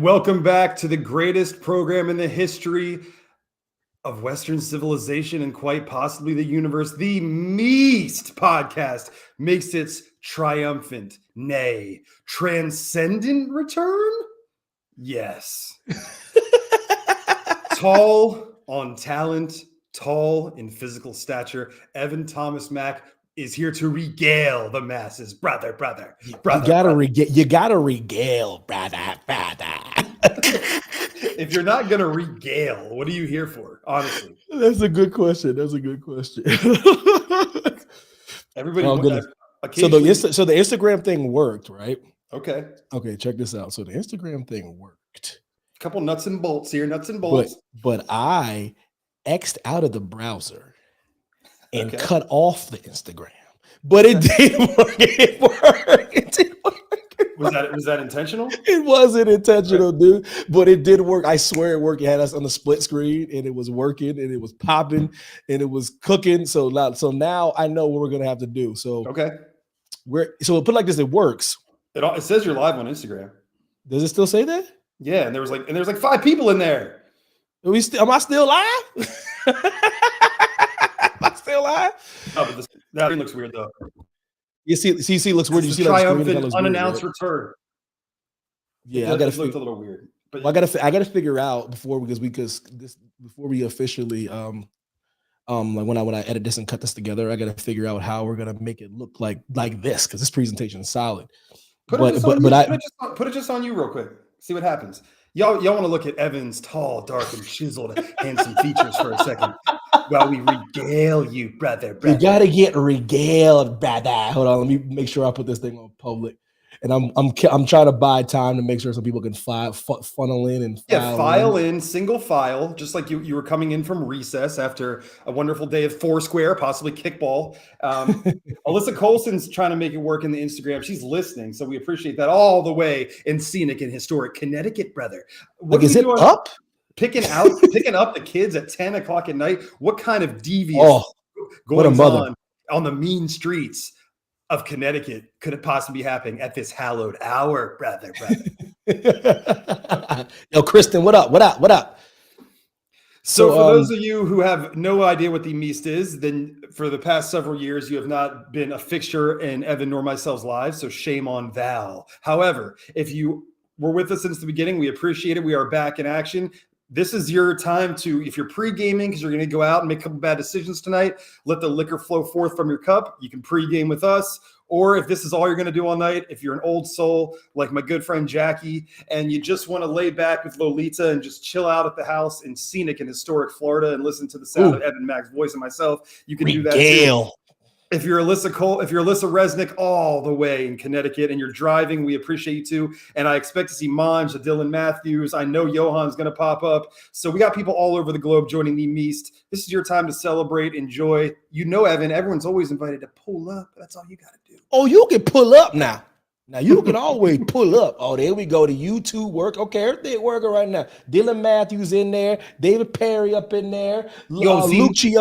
Welcome back to the greatest program in the history of Western civilization and quite possibly the universe. The Meest Podcast makes its triumphant, nay, transcendent return? Yes. Tall on talent, tall in physical stature, Evan Thomas Mack is here to regale the masses. Brother. You gotta regale, brother. If you're not gonna regale, what are you here for? Honestly, That's a good question. everybody. So the Instagram thing worked, right? Okay, check this out. So the Instagram thing worked. A couple nuts and bolts here, But I X'd out of the browser and cut off the Instagram. But it did work. It did work. Was that intentional? It wasn't intentional, dude. But it did work. I swear it worked. It had us on the split screen, and it was working, and it was popping, and it was cooking. So now I know what we're gonna have to do. So we'll put it like this. It works. It says you're live on Instagram. Does it still say that? Yeah, and there's like 5 people in there. Am I still live? Am I still live? No, but that looks weird though. You see, it looks weird. You see, triumphant, unannounced return. Yeah, it looked a little weird. But I gotta figure out before we officially like when I edit this and cut this together, I gotta figure out how we're gonna make it look like this because this presentation is solid. Put it just on you real quick. See what happens. Y'all want to look at Evan's tall, dark, and chiseled, handsome features for a second while we regale you, brother. You gotta get regaled, brother. Hold on, let me make sure I put this thing on public. And I'm trying to buy time to make sure some people can funnel in and file in single file, just like you were coming in from recess after a wonderful day of Foursquare, possibly kickball. Alyssa Colson's trying to make it work in the Instagram. She's listening, so we appreciate that all the way in scenic and historic Connecticut, brother. Is it up? Picking up the kids at 10 o'clock at night. What kind of devious goings on the mean streets of Connecticut could it possibly be happening at this hallowed hour, brother? Yo, Kristen, what up? So for those of you who have no idea what the Meest is, then for the past several years, you have not been a fixture in Evan nor myself's lives, so shame on Val. However, if you were with us since the beginning, we appreciate it. We are back in action. This is your time if you're pre-gaming because you're going to go out and make a couple bad decisions tonight, let the liquor flow forth from your cup. You can pre-game with us. Or if this is all you're going to do all night, if you're an old soul like my good friend Jackie, and you just want to lay back with Lolita and just chill out at the house in scenic and historic Florida and listen to the sound of Evan Mack's voice and myself, you can do that too. If you're Alyssa Resnick all the way in Connecticut and you're driving, we appreciate you too. And I expect to see Monge, Dylan Matthews. I know Johan's going to pop up. So we got people all over the globe joining the Meest. This is your time to celebrate, enjoy. You know, Evan, everyone's always invited to pull up. That's all you got to do. Oh, you can pull up now. Now you can always pull up. Oh, there we go. The YouTube work. Okay, everything working right now. Dylan Matthews in there. David Perry up in there. Lucci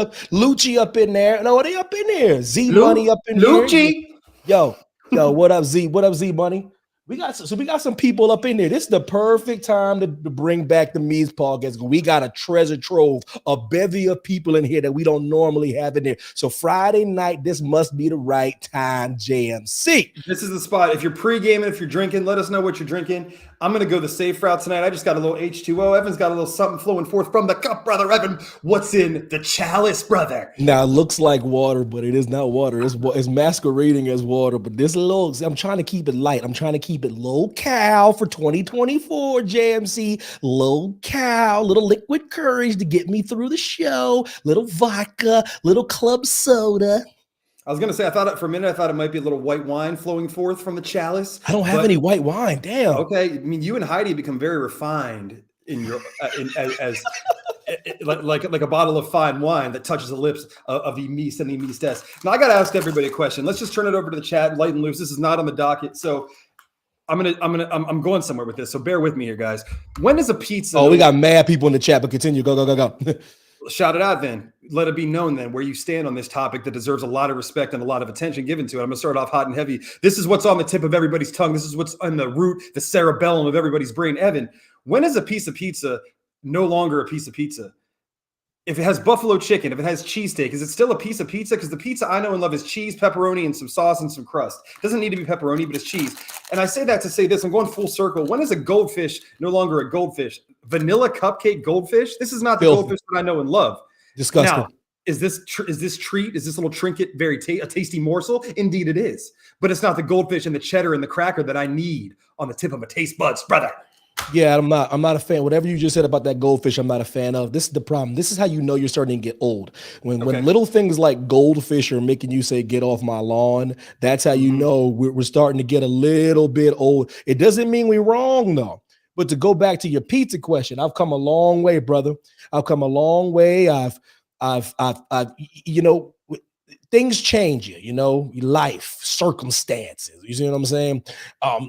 up in there. No, they up in there. Z Money up in there. Lucci. Yo, what up, Z? What up, Z Money? We got some people up in there. This is the perfect time to bring back the Meest Podcast. We got a treasure trove, a bevy of people in here that we don't normally have in there. So Friday night, this must be the right time, JMC. This is the spot. If you're pre-gaming, if you're drinking, let us know what you're drinking. I'm going to go the safe route tonight. I just got a little H2O. Evan's got a little something flowing forth from the cup, brother. Evan, what's in the chalice, brother? Now, it looks like water, but it is not water. It's masquerading as water, but this I'm trying to keep it light. I'm trying to keep it low-cal for 2024, JMC. Low-cal, little liquid courage to get me through the show. Little vodka, little club soda. I was going to say, for a minute, I thought it might be a little white wine flowing forth from the chalice. I don't have any white wine. Damn. Okay. I mean, you and Heidi become very refined in your, like a bottle of fine wine that touches the lips of the Meest and the Meestess. Now, I got to ask everybody a question. Let's just turn it over to the chat, light and loose. This is not on the docket. So I'm going somewhere with this. So bear with me here, guys. When is a pizza? Oh, we got mad people in the chat, but continue. Go. Shout it out then. Let it be known then where you stand on this topic that deserves a lot of respect and a lot of attention given to it. I'm going to start off hot and heavy. This is what's on the tip of everybody's tongue. This is what's on the root, the cerebellum of everybody's brain. Evan, When is a piece of pizza no longer a piece of pizza? If it has buffalo chicken, if it has cheesesteak, is it still a piece of pizza? Because the pizza I know and love is cheese, pepperoni, and some sauce and some crust. It doesn't need to be pepperoni, but it's cheese. And I say that to say this. I'm going full circle. When is a goldfish no longer a goldfish? Vanilla cupcake goldfish? This is not the goldfish that I know and love. Disgusting. Now, is this little trinket very a tasty morsel? Indeed it is. But it's not the goldfish and the cheddar and the cracker that I need on the tip of my taste buds, brother. Yeah, I'm not a fan. Whatever you just said about that goldfish, I'm not a fan of. This is the problem. This is how you know you're starting to get old. When little things like goldfish are making you say, get off my lawn, that's how you know we're starting to get a little bit old. It doesn't mean we're wrong, though. But to go back to your pizza question, I've come a long way, brother. I've come a long way. I've things change you, life, circumstances, you see what I'm saying?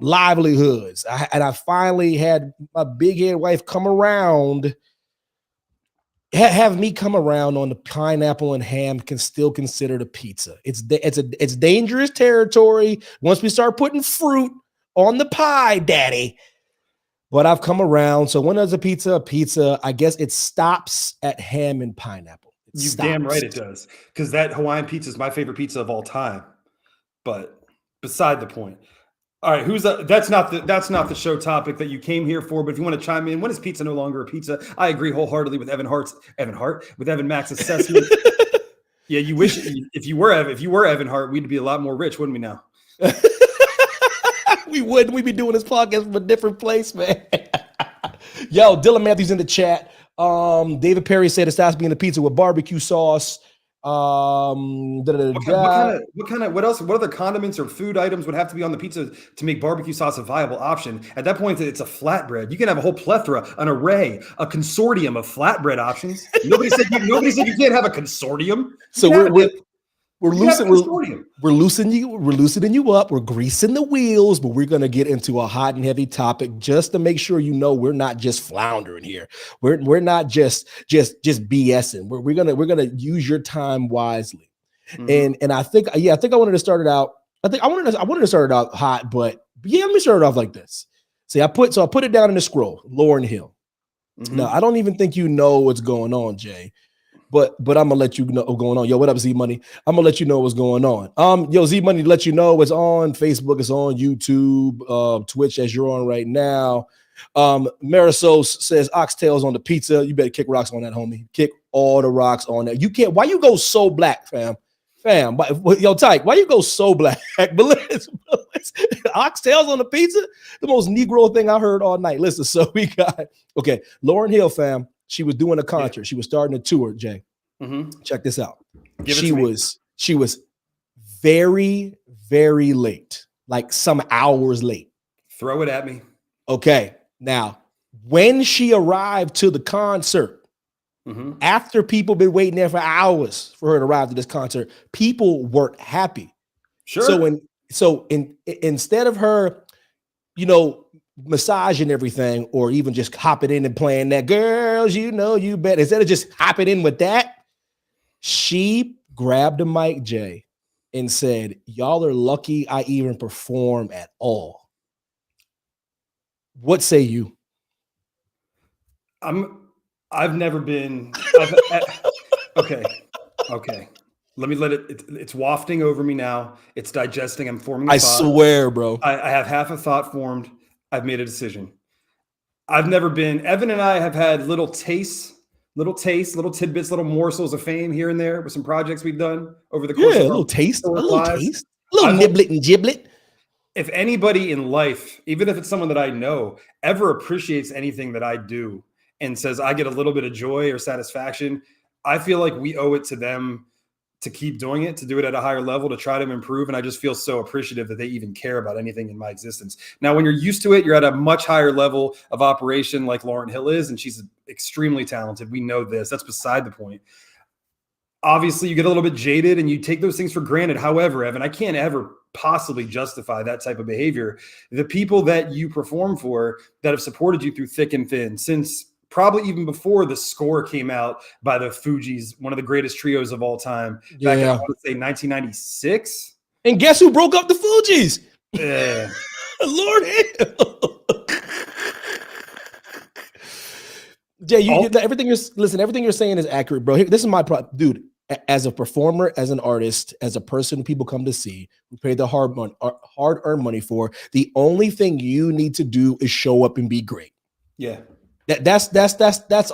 Livelihoods. I finally had my big head wife come around, have me come around on the pineapple and ham can still consider the pizza. It's dangerous territory once we start putting fruit on the pie, daddy. But I've come around. So when there's a pizza, I guess it stops at ham and pineapple. Damn right it does, because that Hawaiian pizza is my favorite pizza of all time. But beside the point. All right, that's not the show topic that you came here for. But if you want to chime in, when is pizza no longer a pizza? I agree wholeheartedly with Evan Mack's assessment. Yeah, you wish if you were Evan Hart, we'd be a lot more rich, wouldn't we now? We wouldn't. We'd be doing this podcast from a different place, man. Yo, Dylan Matthews in the chat. David Perry said it stops being a pizza with barbecue sauce. What other condiments or food items would have to be on the pizza to make barbecue sauce a viable option? At that point, it's a flatbread. You can have a whole plethora, an array, a consortium of flatbread options. Nobody said you can't have a consortium. So we're loosening you up. We're greasing the wheels, but we're gonna get into a hot and heavy topic just to make sure we're not just floundering here. We're not just BSing. We're gonna use your time wisely. And I think I wanted to start it out. I wanted to start it out hot, but yeah, let me start it off like this. See, I put it down in the scroll, Lauryn Hill. Now I don't even think you know what's going on, Jay. But I'm gonna let you know what's going on. Yo, what up, Z Money? I'm gonna let you know what's going on. Yo, Z Money, to let you know it's on Facebook, it's on YouTube, Twitch, as you're on right now. Marisol says oxtails on the pizza. You better kick rocks on that, homie. Kick all the rocks on that. You can't. Why you go so black, fam? Yo, Tyke, why you go so black? But listen, oxtails on the pizza, the most Negro thing I heard all night. Listen, so we got Lauryn Hill, fam. She was doing a concert. Yeah. She was starting a tour, Jay. Check this out. She was very, very late, like some hours late. Throw it at me. Okay. Now, when she arrived to the concert, after people been waiting there for hours for her to arrive to this concert, people weren't happy. Sure. So instead of her, massaging everything, or even just hopping in and playing that girls, you bet. Instead of just hopping in with that, she grabbed the mic, Jay, and said, "Y'all are lucky I even perform at all." What say you? I've never been. Okay. It's wafting over me now. It's digesting. I'm forming a thought. I swear, bro. I have half a thought formed. I've made a decision. I've never been. Evan and I have had little tidbits, little morsels of fame here and there with some projects we've done over the course of a little niblet and giblet. If anybody in life, even if it's someone that I know, ever appreciates anything that I do and says I get a little bit of joy or satisfaction, I feel like we owe it to them to keep doing it, to do it at a higher level, to try to improve. And I just feel so appreciative that they even care about anything in my existence. Now, when you're used to it, you're at a much higher level of operation like Lauryn Hill is, and she's extremely talented. We know this. That's beside the point. Obviously, you get a little bit jaded and you take those things for granted. However, Evan, I can't ever possibly justify that type of behavior. The people that you perform for, that have supported you through thick and thin, since probably even before the score came out by the Fugees, one of the greatest trios of all time, back in, I want to say, 1996. And guess who broke up the Fugees? Yeah. Lord Hill. Jay, everything you're saying is accurate, bro. This is my problem, dude. As a performer, as an artist, as a person people come to see, who pay the hard-earned money for, the only thing you need to do is show up and be great. Yeah. That's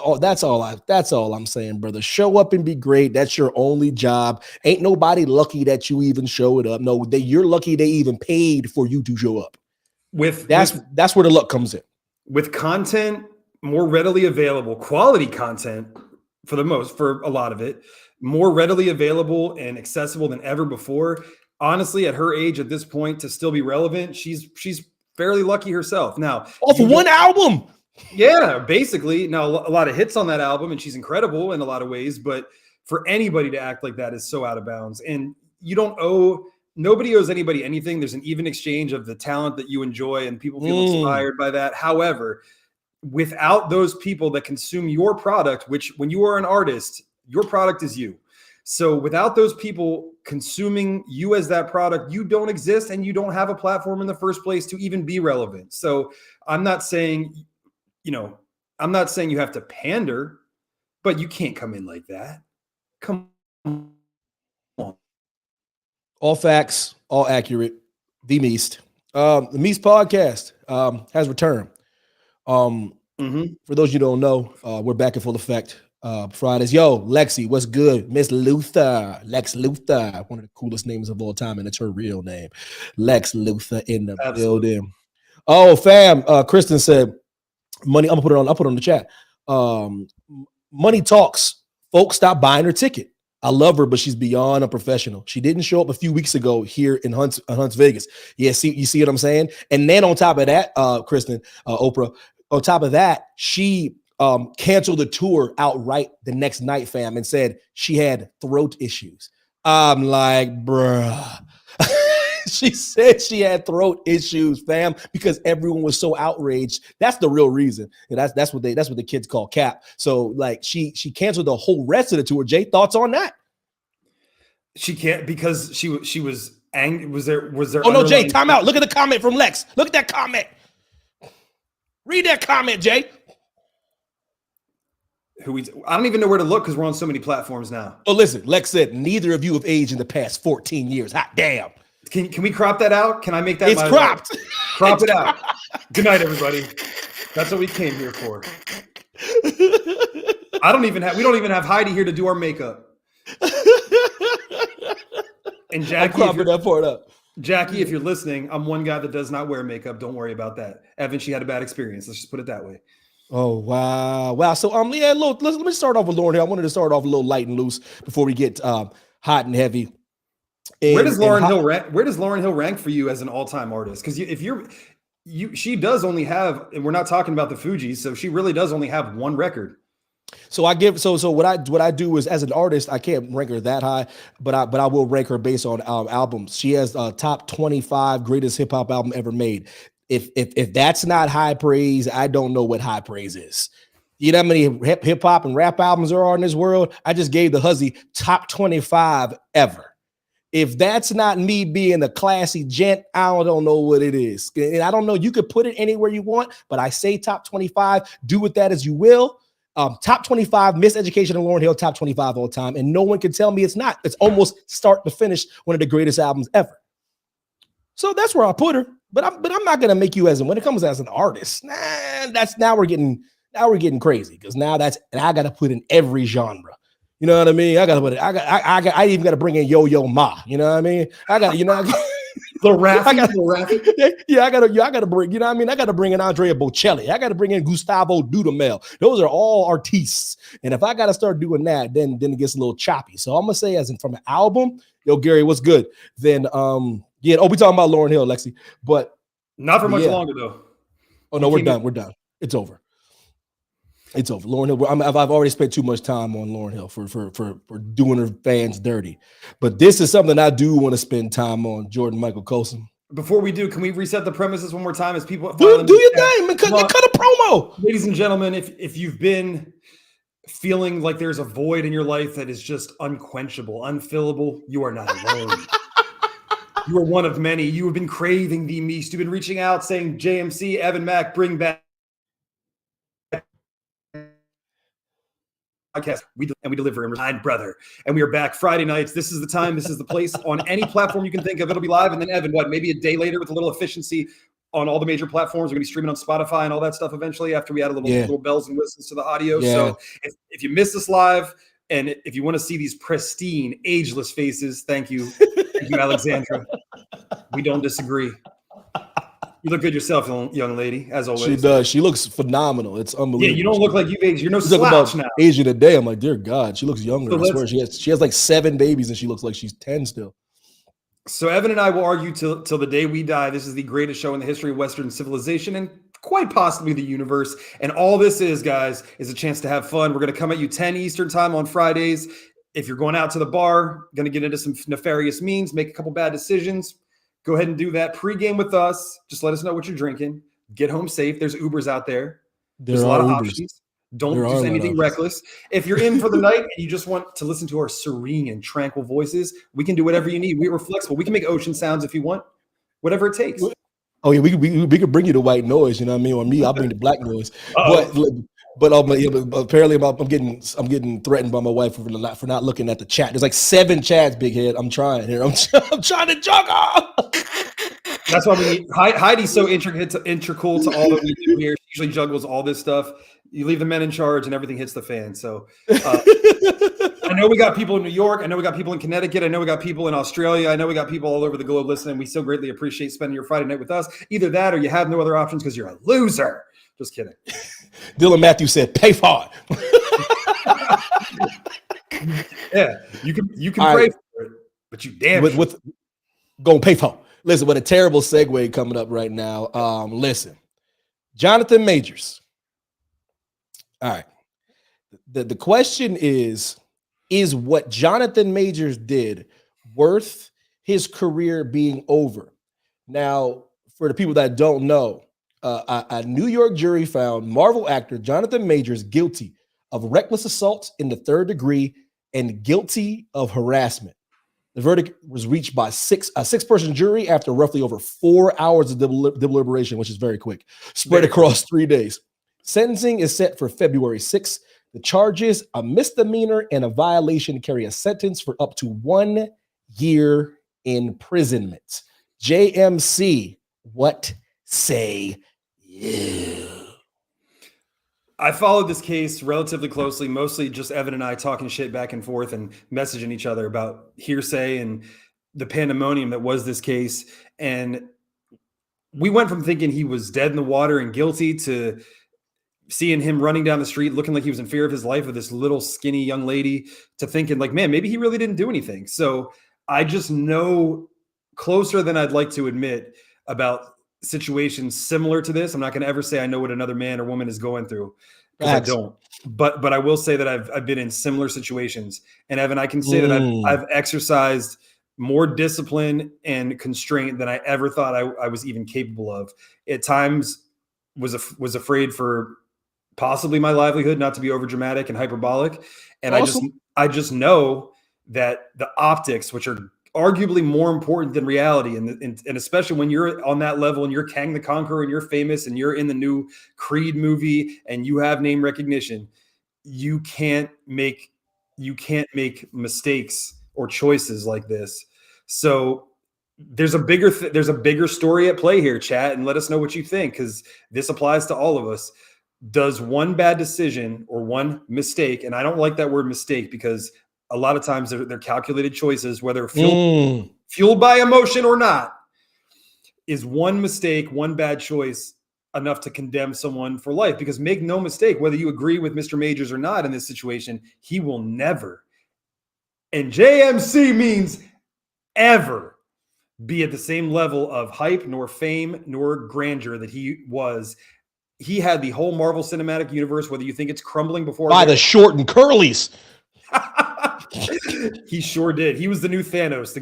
all I'm saying, brother. Show up and be great. That's your only job. Ain't nobody lucky that you even showed up. No, you're lucky they even paid for you to show up. That's where the luck comes in. With content more readily available, quality content for a lot of it, more readily available and accessible than ever before. Honestly, at her age, at this point, to still be relevant, she's fairly lucky herself. Now, off one album. Yeah, basically. Now, a lot of hits on that album, and she's incredible in a lot of ways, but for anybody to act like that is so out of bounds. And nobody owes anybody anything. There's an even exchange of the talent that you enjoy, and people feel inspired by that. However, without those people that consume your product, which when you are an artist, your product is you. So without those people consuming you as that product, you don't exist, and you don't have a platform in the first place to even be relevant. So I'm not saying you have to pander, but you can't come in like that. Come on. All facts, all accurate. The Meest. The Meest Podcast has returned. For those you don't know, we're back in full effect. Fridays. Yo, Lexi, what's good? Miss Luthor. Lex Luthor. One of the coolest names of all time, and it's her real name. Lex Luthor in the building. Oh, fam. Kristen said, money. I'll put it on the chat. Money talks. Folks, stop buying her ticket. I love her, but she's beyond a professional. She didn't show up a few weeks ago here in Hunts Vegas. Yeah, you see what I'm saying? And then on top of that, Kristen, Oprah, on top of that, she canceled the tour outright the next night, fam, and said she had throat issues. I'm like, bruh. She said she had throat issues, fam, because everyone was so outraged. That's the real reason. And that's what the kids call cap. So like she canceled the whole rest of the tour. Jay, thoughts on that? She can't because she was angry. Was there? Oh no, Jay, time out. Look at the comment from Lex. Look at that comment. Read that comment, Jay. I don't even know where to look because we're on so many platforms now. Oh, listen, Lex said neither of you have aged in the past 14 years. Hot damn. Can we crop that out? Can I make that? It's cropped. Crop it out. Good night, everybody. That's what we came here for. We don't even have Heidi here to do our makeup. And Jackie, that part up. Jackie, if you're listening, I'm one guy that does not wear makeup. Don't worry about that. Evan, she had a bad experience. Let's just put it that way. Oh wow. So yeah, look, let me start off with Lauryn Hill. I wanted to start off a little light and loose before we get hot and heavy. Where does Lauryn Hill rank for you as an all-time artist? Because she does only have, and we're not talking about the Fugees, so she really does only have one record. So what I do is, as an artist, I can't rank her that high, but I will rank her based on albums. She has top 25 greatest hip hop album ever made. If that's not high praise, I don't know what high praise is. You know how many hip hop and rap albums there are in this world? I just gave the Huzzy top 25 ever. If that's not me being a classy gent, I don't know what it is. And I don't know. You could put it anywhere you want, but I say top 25. Do with that as you will. Top 25, Miseducation and Lauryn Hill, top 25 all time. And no one can tell me it's not. It's almost start to finish one of the greatest albums ever. So that's where I put her. But I'm not gonna make you when it comes as an artist. Now we're getting crazy because I gotta put in every genre. You know what I mean? I gotta put it. I even gotta bring in Yo-Yo Ma. You know what I mean? The Raffy. Yeah, I gotta bring. You know what I mean? I gotta bring in Andrea Bocelli. I gotta bring in Gustavo Dudamel. Those are all artists. And if I gotta start doing that, then it gets a little choppy. So I'm gonna say, as in from an album, yo, Gary, what's good? Then we talking about Lauryn Hill, Lexi, but not for much longer though. Oh no, we're done. We're done. It's over. It's over. Lauryn Hill. I've already spent too much time on Lauryn Hill for doing her fans dirty. But this is something I do want to spend time on. Jordan Michael Colson. Before we do, can we reset the premises one more time as people do your thing? Man, cut a promo, ladies and gentlemen. If you've been feeling like there's a void in your life that is just unquenchable, unfillable, you are not alone. You are one of many. You have been craving the Meest. You've been reaching out saying, JMC, Evan Mack, bring back Podcast. We deliver in time, brother. And we are back Friday nights. This is the time. This is the place on any platform you can think of. It'll be live. And then Evan, maybe a day later with a little efficiency on all the major platforms. We're going to be streaming on Spotify and all that stuff eventually after we add a little bells and whistles to the audio. Yeah. So if you miss this live and if you want to see these pristine, ageless faces, thank you. Thank you, Alexandra. We don't disagree. You look good yourself, young lady, as always. She does. She looks phenomenal. It's unbelievable. Yeah, you don't look like you've aged. You're no slouch now. Aging a day. I'm like, dear God, she looks younger. So I swear she has like 7 babies and she looks like she's 10 still. So Evan and I will argue till the day we die. This is the greatest show in the history of Western civilization and quite possibly the universe. And all this is, guys, is a chance to have fun. We're going to come at you 10 Eastern time on Fridays. If you're going out to the bar, going to get into some nefarious means, make a couple bad decisions, go ahead and do that pregame with us. Just let us know what you're drinking. Get home safe. There's Ubers out there. There's a lot of options. Don't do anything reckless. If you're in for the night and you just want to listen to our serene and tranquil voices, we can do whatever you need. We're flexible. We can make ocean sounds if you want, whatever it takes. Oh yeah, we could bring you the white noise. You know what I mean? Or me, I'll bring the black noise. But apparently I'm getting threatened by my wife for not looking at the chat. There's like 7 chats, big head. I'm trying here. I'm trying to juggle. That's why we need Heidi's so integral to all that we do here. She usually juggles all this stuff. You leave the men in charge and everything hits the fan. So I know we got people in New York. I know we got people in Connecticut. I know we got people in Australia. I know we got people all over the globe listening. We so greatly appreciate spending your Friday night with us. Either that or you have no other options because you're a loser. Just kidding. Dylan Matthews said, pay for it. Yeah, you can pray for it, but you damn with gonna pay for it. Listen, what a terrible segue coming up right now. Listen, Jonathan Majors. All right. The question is what Jonathan Majors did worth his career being over? Now, for the people that don't know, a New York jury found Marvel actor Jonathan Majors guilty of reckless assault in the 3rd degree and guilty of harassment. The verdict was reached by a 6-person jury after roughly over 4 hours of deliberation, which is very quick, spread across 3 days. Sentencing is set for February 6th. The charges, a misdemeanor and a violation, carry a sentence for up to 1 year imprisonment. JMC, what say you? I followed this case relatively closely, mostly just Evan and I talking shit back and forth and messaging each other about hearsay and the pandemonium that was this case. And we went from thinking he was dead in the water and guilty to seeing him running down the street looking like he was in fear of his life with this little skinny young lady to thinking like, man, maybe he really didn't do anything. So I just know closer than I'd like to admit about situations similar to this. I'm not going to ever say I know what another man or woman is going through because I don't. But I will say that I've been in similar situations. And Evan, I can say that I've exercised more discipline and constraint than I ever thought I was even capable of. At times was afraid for possibly my livelihood, not to be over dramatic and hyperbolic. And awesome. I just know that the optics, which are arguably more important than reality. And especially when you're on that level and you're Kang the Conqueror and you're famous and you're in the new Creed movie and you have name recognition, you can't make mistakes or choices like this. So there's a bigger story at play here, chat, and let us know what you think, because this applies to all of us. Does one bad decision or one mistake, and I don't like that word mistake because a lot of times they're calculated choices, whether fueled by emotion or not, is one mistake, one bad choice enough to condemn someone for life? Because make no mistake, whether you agree with Mr. Majors or not in this situation, he will never, and JMC means ever, be at the same level of hype, nor fame, nor grandeur that he was. He had the whole Marvel Cinematic Universe, whether you think it's crumbling before by the short and curlies. He sure did. He was the new Thanos.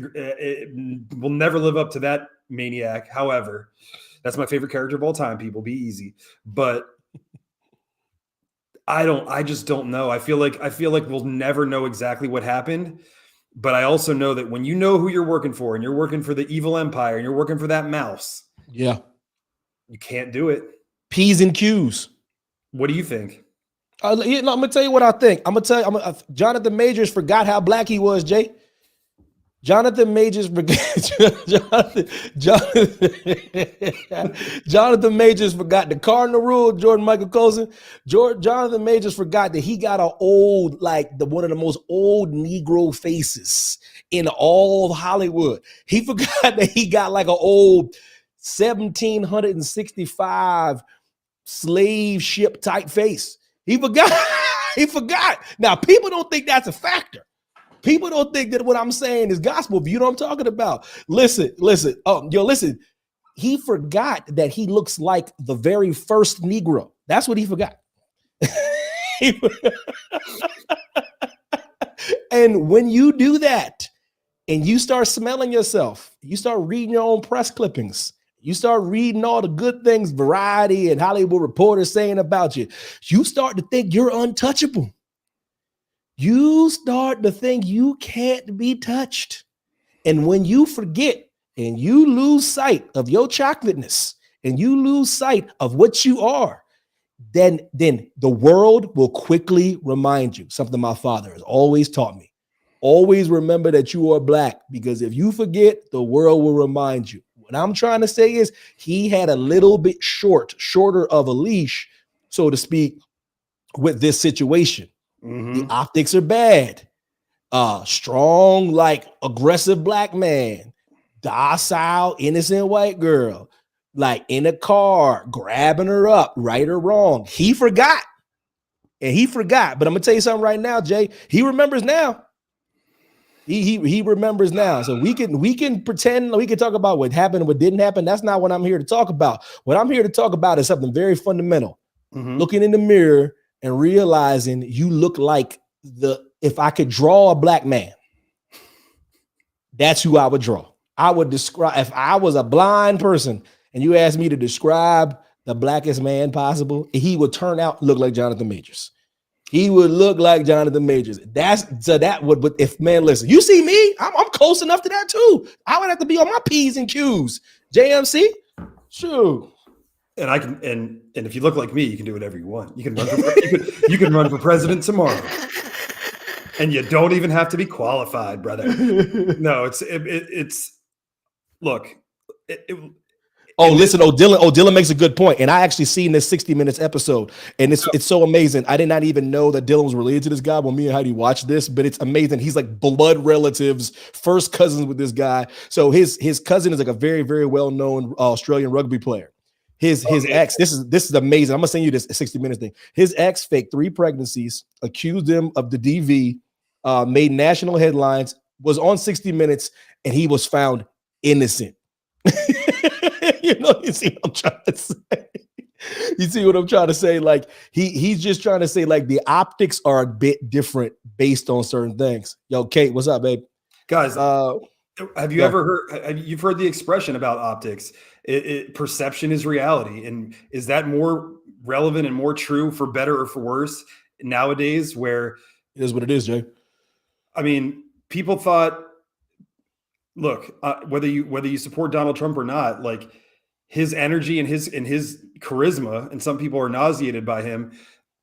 Will never live up to that maniac. However, that's my favorite character of all time. People, be easy. But I just don't know. I feel like we'll never know exactly what happened. But I also know that when you know who you're working for, and you're working for the evil empire, and you're working for that mouse, yeah, you can't do it. P's and Q's. What do you think? I'm gonna tell you what I think. Jonathan Majors forgot how black he was, Jay. Jonathan Majors forgot. Jonathan Majors forgot the cardinal rule. Jordan Michael Colson. Jonathan Majors forgot that he got one of the most old Negro faces in all of Hollywood. He forgot that he got like an old 1765 slave ship type face. He forgot. He forgot. Now people don't think that's a factor. People don't think that what I'm saying is gospel view. You know what I'm talking about? Listen. Listen. He forgot that he looks like the very first Negro. That's what he forgot. And when you do that and you start smelling yourself, you start reading your own press clippings, you start reading all the good things Variety and Hollywood Reporter saying about you, you start to think you're untouchable. You start to think you can't be touched. And when you forget and you lose sight of your chocolateness and you lose sight of what you are, then the world will quickly remind you something my father has always taught me. Always remember that you are black, because if you forget, the world will remind you. What I'm trying to say is he had a little bit shorter of a leash, so to speak, with this situation. The optics are bad. Strong, like aggressive black man, docile, innocent white girl, like in a car, grabbing her up, right or wrong. He forgot. But I'm gonna tell you something right now, Jay. He remembers now. He remembers now. So we can pretend, we can talk about what happened and what didn't happen. That's not what I'm here to talk about. What I'm here to talk about is something very fundamental. Looking in the mirror and realizing you look like if I could draw a black man, that's who I would draw. I would describe, if I was a blind person and you asked me to describe the blackest man possible, he would turn out look like Jonathan Majors. He would look like Jonathan Majors. Listen, you see me, I'm close enough to that too. I would have to be on my P's and Q's. JMC, sure. And I can, and if you look like me, you can do whatever you want. You can run for president tomorrow, and you don't even have to be qualified, brother. No, listen, Dylan makes a good point, and I actually seen this 60 Minutes episode, and it's so amazing. I did not even know that Dylan was related to this guy when me and Heidi watched this, but it's amazing. He's like blood relatives, first cousins with this guy. So his cousin is like a very, very well-known Australian rugby player. His ex, this is amazing. I'm gonna send you this 60 Minutes thing. His ex faked 3 pregnancies, accused him of the DV, made national headlines, was on 60 Minutes, and he was found innocent. You see what I'm trying to say? You see what I'm trying to say? Like he's just trying to say like the optics are a bit different based on certain things. Yo, Kate, what's up, babe? Guys, have you ever heard? You've heard the expression about optics? Perception is reality, and is that more relevant and more true for better or for worse nowadays? Where it is what it is, Jay. I mean, people thought, look, whether you support Donald Trump or not, like his energy and his charisma, and some people are nauseated by him.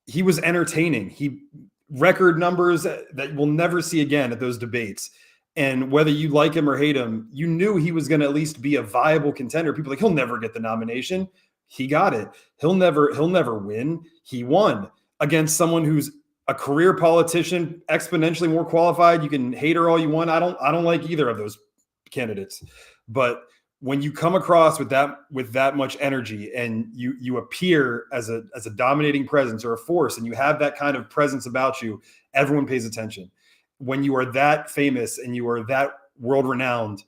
He was entertaining. He record numbers that we'll never see again at those debates. And whether you like him or hate him, you knew he was going to at least be a viable contender. People like, he'll never get the nomination. He got it. He'll never win. He won against someone who's a career politician, exponentially more qualified. You can hate her all you want. I don't like either of those candidates. But when you come across with that much energy and you appear as a dominating presence or a force, and you have that kind of presence about you, everyone pays attention. When you are that famous and you are that world renowned,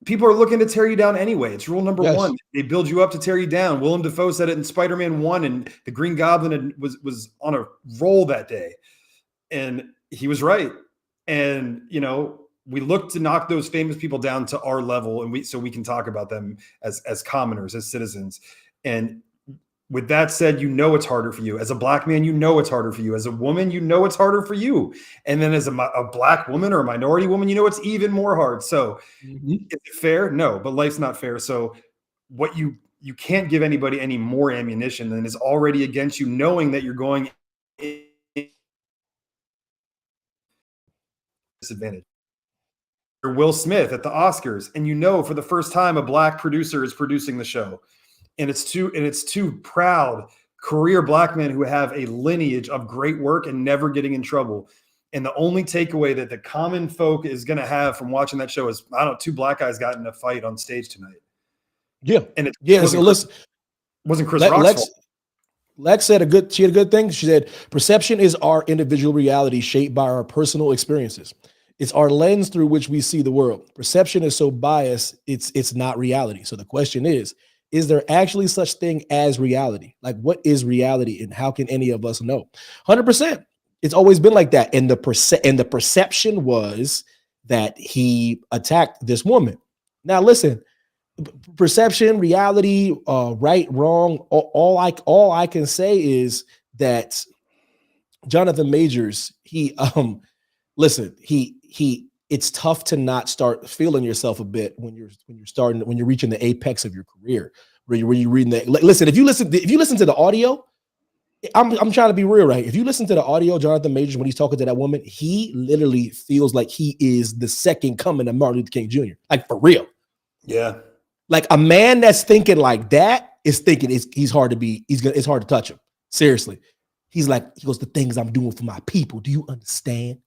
people are looking to tear you down anyway. It's rule number one. They build you up to tear you down. Willem Dafoe said it in Spider-Man 1, and the Green Goblin was on a roll that day. And he was right. And, we look to knock those famous people down to our level, and so we can talk about them as commoners, as citizens. And with that said, it's harder for you. As a black man, it's harder for you. As a woman, it's harder for you. And then as a black woman or a minority woman, it's even more hard. So is it fair? No, but life's not fair. So what you you can't give anybody any more ammunition than is already against you, knowing that you're going disadvantage. You're Will Smith at the Oscars, and you know for the first time a black producer is producing the show, and it's two proud career black men who have a lineage of great work and never getting in trouble. And the only takeaway that the common folk is going to have from watching that show is, I don't know, two black guys got in a fight on stage tonight. Yeah. And it so listen, wasn't Chris Rock's fault. Lex said she had a good thing. She said, perception is our individual reality shaped by our personal experiences. It's our lens through which we see the world. Perception is so biased, it's not reality. So the question is there actually such thing as reality? Like, what is reality and how can any of us know? 100%. It's always been like that. And the perception was that he attacked this woman. Now, listen, perception, reality, right, wrong. All I can say is that Jonathan Majors, it's tough to not start feeling yourself a bit when you're reaching the apex of your career, where you're reading that. Listen, if you listen to the audio, I'm trying to be real, right? If you listen to the audio, Jonathan Majors, when he's talking to that woman, he literally feels like he is the second coming of Martin Luther King Jr. Like, for real. Yeah. Like, a man that's thinking like that is thinking it's hard to touch him. Seriously. He goes, the things I'm doing for my people. Do you understand?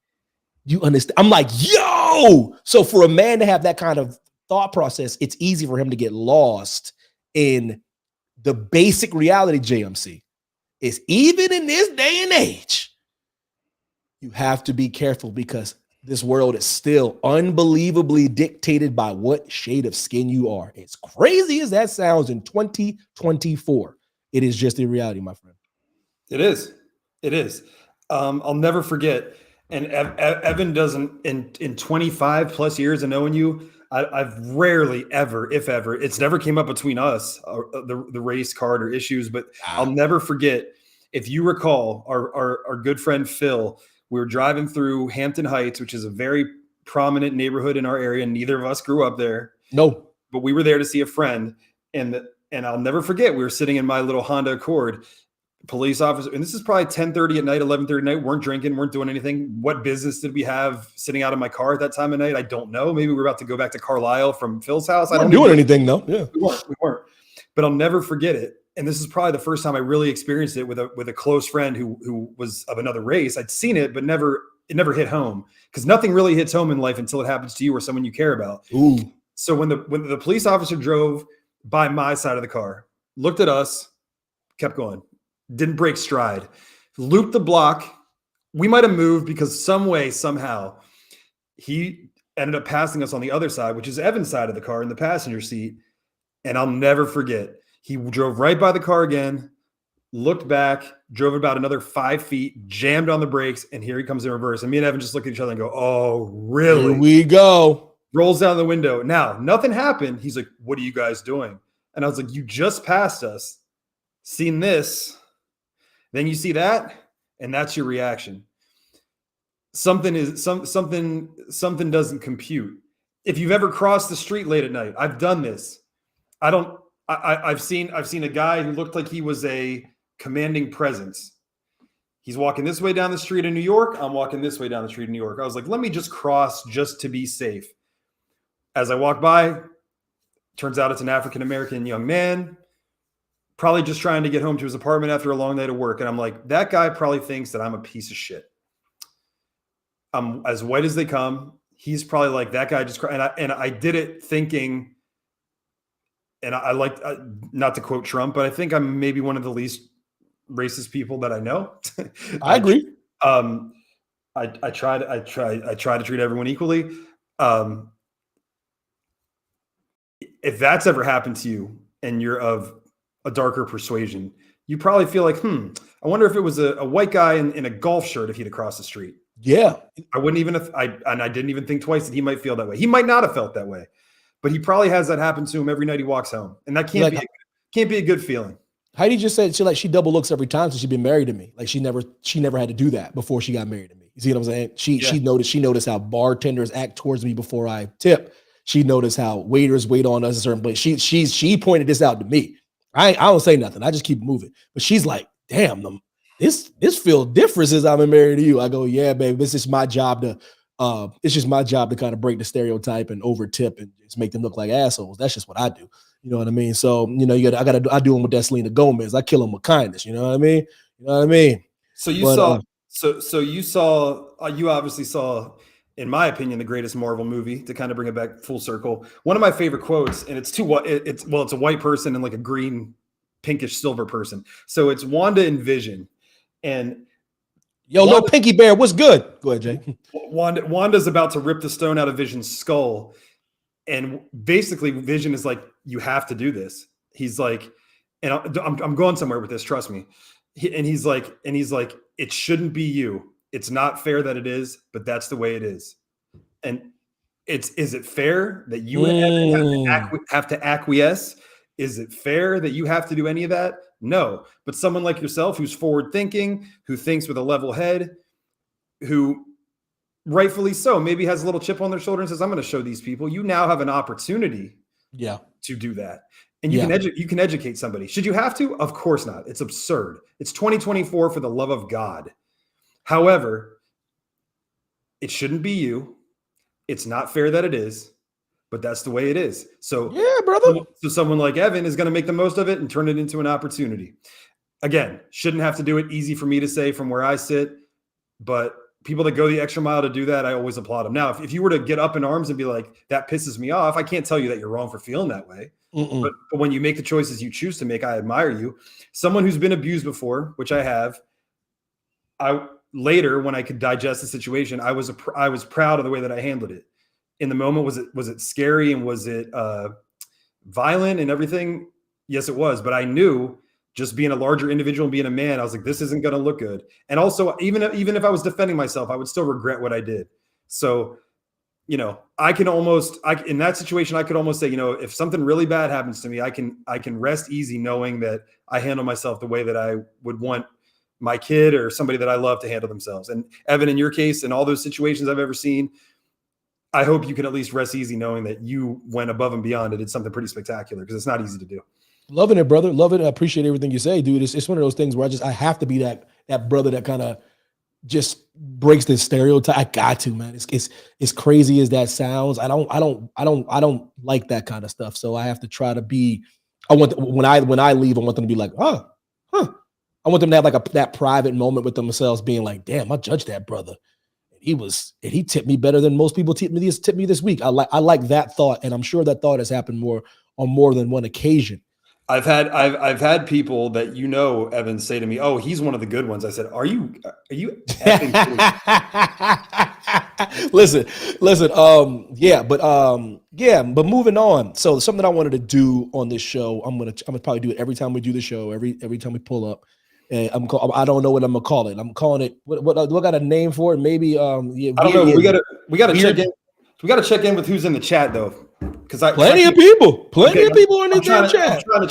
I'm like, yo! So for a man to have that kind of thought process, it's easy for him to get lost in the basic reality, JMC. Is even in this day and age, you have to be careful because this world is still unbelievably dictated by what shade of skin you are. As crazy as that sounds in 2024, it is just the reality, my friend. It is. I'll never forget. And Evan doesn't, in 25 plus years of knowing you, I've rarely ever, if ever, it's never came up between us, the race card or issues, but I'll never forget. If you recall, our good friend Phil, we were driving through Hampton Heights, which is a very prominent neighborhood in our area. Neither of us grew up there. No, but we were there to see a friend, and I'll never forget. We were sitting in my little Honda Accord. Police officer, and this is probably 10:30 at night, 11:30 at night. Weren't drinking, weren't doing anything. What business did we have sitting out of my car at that time of night? I don't know. Maybe we were about to go back to Carlisle from Phil's house. I don't doing anything though. Yeah, we weren't. But I'll never forget it. And this is probably the first time I really experienced it with a close friend who was of another race. I'd seen it, but it never hit home, because nothing really hits home in life until it happens to you or someone you care about. Ooh. So when the police officer drove by my side of the car, looked at us, kept going. Didn't break stride, looped the block. We might have moved because some way, somehow, he ended up passing us on the other side, which is Evan's side of the car in the passenger seat. And I'll never forget. He drove right by the car again, looked back, drove about another 5 feet, jammed on the brakes, and here he comes in reverse. And me and Evan just look at each other and go, oh, really? Here we go. Rolls down the window. Now, nothing happened. He's like, what are you guys doing? And I was like, you just passed us. Seen this. Then you see that, and that's your reaction. Something doesn't compute. If you've ever crossed the street late at night, I've done this. I've seen a guy who looked like he was a commanding presence. He's walking this way down the street in New York. I'm walking this way down the street in New York. I was like, let me just cross just to be safe. As I walk by, turns out it's an African-American young man, probably just trying to get home to his apartment after a long night of work. And I'm like, that guy probably thinks that I'm a piece of shit. I'm as white as they come. He's probably like, that guy just, and I did it thinking, and I like, not to quote Trump, but I think I'm maybe one of the least racist people that I know. I agree. I try to treat everyone equally. If that's ever happened to you and you're of a darker persuasion, you probably feel like, I wonder if it was a white guy in a golf shirt if he'd across the street. Yeah. I wouldn't even, I didn't even think twice that he might feel that way. He might not have felt that way, but he probably has that happen to him every night he walks home. And that can't be a good feeling. Heidi just said she double looks every time since she's been married to me. Like she never had to do that before she got married to me. You see what I'm saying? She noticed how bartenders act towards me before I tip. She noticed how waiters wait on us a certain place. She pointed this out to me. I don't say nothing. I just keep moving. But she's like, damn, this feel different since I've been married to you. I go, yeah, baby, it's just my job to kind of break the stereotype and over tip and just make them look like assholes. That's just what I do. You know what I mean? So, I do them with that Selena Gomez. I kill them with kindness. You know what I mean? So you obviously saw, in my opinion, the greatest Marvel movie, to kind of bring it back full circle. One of my favorite quotes, and it's a white person and like a green, pinkish silver person. So it's Wanda and Vision. And no Pinky Bear, what's good? Go ahead, Jay. Wanda's about to rip the stone out of Vision's skull. And basically Vision is like, you have to do this. He's like, and I'm going somewhere with this, trust me. He's like, it shouldn't be you. It's not fair that it is, but that's the way it is. And is it fair that you have to acquiesce? Is it fair that you have to do any of that? No. But someone like yourself, who's forward thinking, who thinks with a level head, who rightfully so, maybe has a little chip on their shoulder and says, I'm going to show these people. You now have an opportunity to do that. And you can educate somebody. Should you have to? Of course not. It's absurd. It's 2024, for the love of God. However, it shouldn't be you. It's not fair that it is, but that's the way it is. So, yeah, brother. So someone like Evan is going to make the most of it and turn it into an opportunity. Again, shouldn't have to do it. Easy for me to say from where I sit, but people that go the extra mile to do that, I always applaud them. Now, if you were to get up in arms and be like, that pisses me off, I can't tell you that you're wrong for feeling that way. But when you make the choices you choose to make, I admire you. Someone who's been abused before, which I have, later, when I could digest the situation, I was proud of the way that I handled it. In the moment, was it scary and was it violent and everything? Yes, it was. But I knew, just being a larger individual and being a man, I was like, this isn't going to look good. And also, even if I was defending myself, I would still regret what I did. So, in that situation, I could almost say, if something really bad happens to me, I can rest easy knowing that I handle myself the way that I would want my kid or somebody that I love to handle themselves. And Evan, in your case, in all those situations I've ever seen, I hope you can at least rest easy knowing that you went above and beyond and did something pretty spectacular, because it's not easy to do. Loving it, brother. Love it. I appreciate everything you say, dude. It's one of those things where I have to be that brother that kind of just breaks the stereotype. I got to, man. It's crazy as that sounds. I don't like that kind of stuff. So I have to try to be. When I leave, I want them to be like, huh. I want them to have like that private moment with themselves, being like, damn, I judged that brother. He tipped me better than most people tipped me this week. I like that thought, and I'm sure that thought has happened on more than one occasion. I've had people that Evan, say to me, "Oh, he's one of the good ones." I said, "Are you effing Listen. But moving on. So something I wanted to do on this show, I'm gonna probably do it every time we do the show, every time we pull up. And I don't know what I'm gonna call it. I'm calling it. What do I got a name for it? Maybe I don't know. We gotta check in. We gotta check in with who's in the chat though. Because plenty of people in the chat.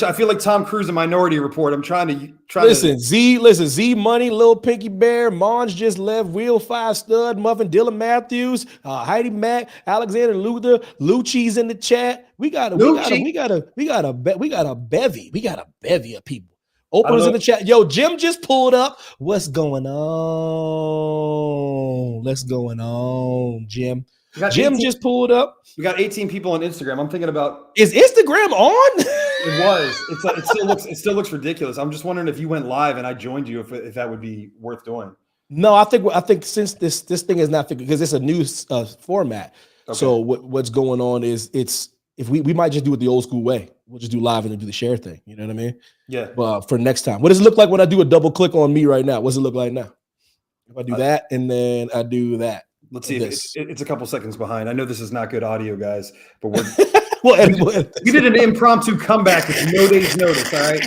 I feel like Tom Cruise in Minority Report. I'm trying to listen. Z Money, Lil Pinky Bear, Monge just left, Real 5 Stud, Muffin, Dylan Matthews, Heidi Mack, Alexander Luther, Lucci's in the chat. We got a bevy of people. Openers in the chat. Yo, Jim just pulled up. What's going on, Jim? Jim just pulled up. We got 18 people on Instagram. I'm thinking about, is Instagram on? It was. It still looks ridiculous. I'm just wondering if you went live and I joined you, if that would be worth doing. No, I think since this thing is not because it's a new format. Okay. So what's going on is if we might just do it the old school way. We'll just do live and then do the share thing. You know what I mean? Yeah. But for next time, what does it look like when I do a double click on me right now? What does it look like now? If I do that and then I do that. Let's see. It's a couple seconds behind. I know this is not good audio, guys, but we're we did an impromptu comeback with no day's notice. All right.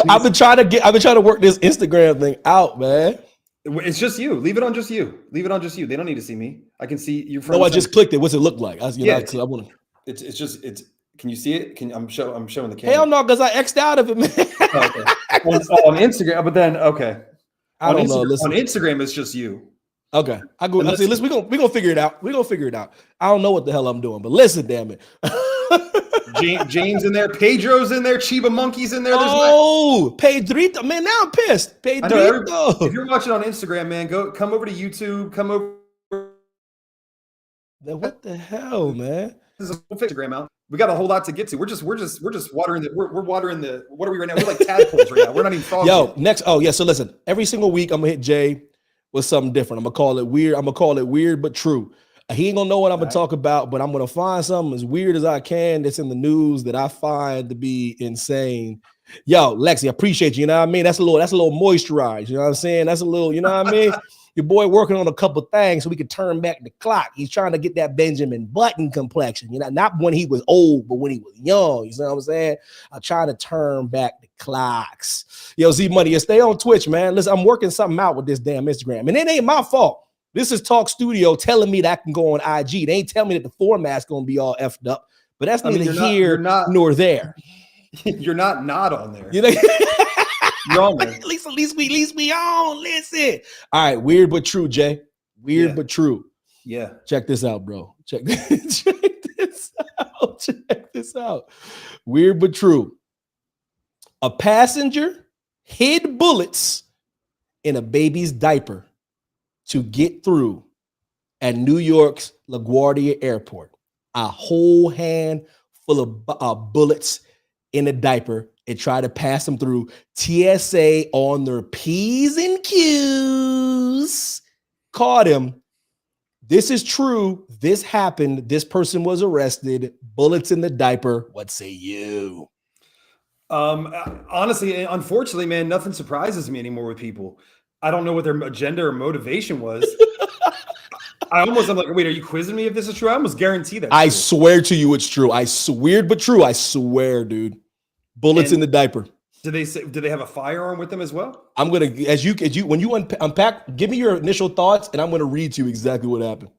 I've been trying to work this Instagram thing out, man. It's just you. Leave it on just you. They don't need to see me. I can see you. No, I just clicked it. What's it look like? I want to. It's. Can you see it? I'm showing the camera. Hell no, because I X'd out of it, man. Okay. On Instagram, but then okay. I don't know. On Instagram, it's just you. Okay, I go. Listen, we gonna figure it out. I don't know what the hell I'm doing, but listen, damn it. James in there, Pedro's in there, Chiba Monkey's in there. Pedrito, man, now I'm pissed. Pedrito. If you're watching on Instagram, man, come over to YouTube. Come over. What the hell, man? This is a Instagram out. We got a whole lot to get to. We're just watering the. We're watering the. What are we right now? We're like tadpoles right now. We're not even frogs. Yo, next. Oh yeah. So listen, every single week I'm gonna hit Jay with something different. I'm gonna call it weird but true. He ain't gonna know what I'm gonna talk about, but I'm gonna find something as weird as I can that's in the news that I find to be insane. Yo, Lexi, I appreciate you. You know what I mean? That's a little moisturized. You know what I'm saying? That's a little, you know what I mean? Your boy working on a couple things so we could turn back the clock. He's trying to get that Benjamin Button complexion. You know, not when he was old, but when he was young. You know what I'm saying? I'm trying to turn back the clocks. Yo, Z Money, you stay on Twitch, man. Listen, I'm working something out with this damn Instagram, and it ain't my fault. This is Talk Studio telling me that I can go on IG. They ain't telling me that the format's gonna be all effed up, but that's neither here nor there. You're not on there. You know? You're on there. At least we on. Listen. All right, weird but true, Jay. Weird but true. Yeah. Check this out, bro. Check this out. Check this out. Weird but true. A passenger hid bullets in a baby's diaper to get through at New York's LaGuardia Airport. A whole hand full of bullets in a diaper and try to pass them through. TSA on their P's and Q's caught him. This is true. This happened. This person was arrested. Bullets in the diaper. What say you? Honestly, unfortunately, man, nothing surprises me anymore with people. I don't know what their agenda or motivation was. I'm like, wait, are you quizzing me if this is true? I almost guarantee that. I swear to you, it's true. Weird but true. I swear, dude. Bullets in the diaper. Do they have a firearm with them as well? I'm gonna when you unpack, give me your initial thoughts, and I'm gonna read to you exactly what happened.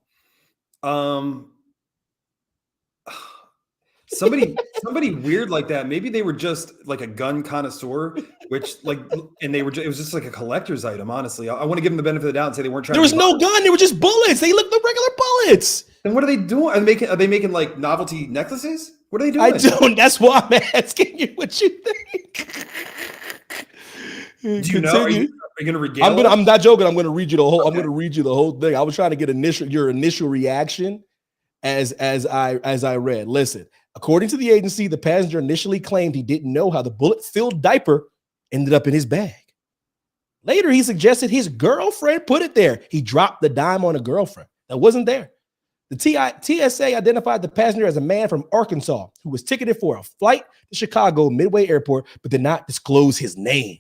Somebody weird like that. Maybe they were just like a gun connoisseur, it was just like a collector's item. Honestly, I want to give them the benefit of the doubt and say they weren't trying. There was no gun. They were just bullets. They looked like regular bullets. Then what are they doing? Are they making like novelty necklaces? What are they doing? I don't. That's why I'm asking you what you think. Do you know? Are you going to regale? I'm not joking. I'm going to read you the whole. Okay. I'm going to read you the whole thing. I was trying to get your initial reaction as I read. Listen. According to the agency, the passenger initially claimed he didn't know how the bullet-filled diaper ended up in his bag. Later, he suggested his girlfriend put it there. He dropped the dime on a girlfriend that wasn't there. The TSA identified the passenger as a man from Arkansas who was ticketed for a flight to Chicago Midway Airport, but did not disclose his name.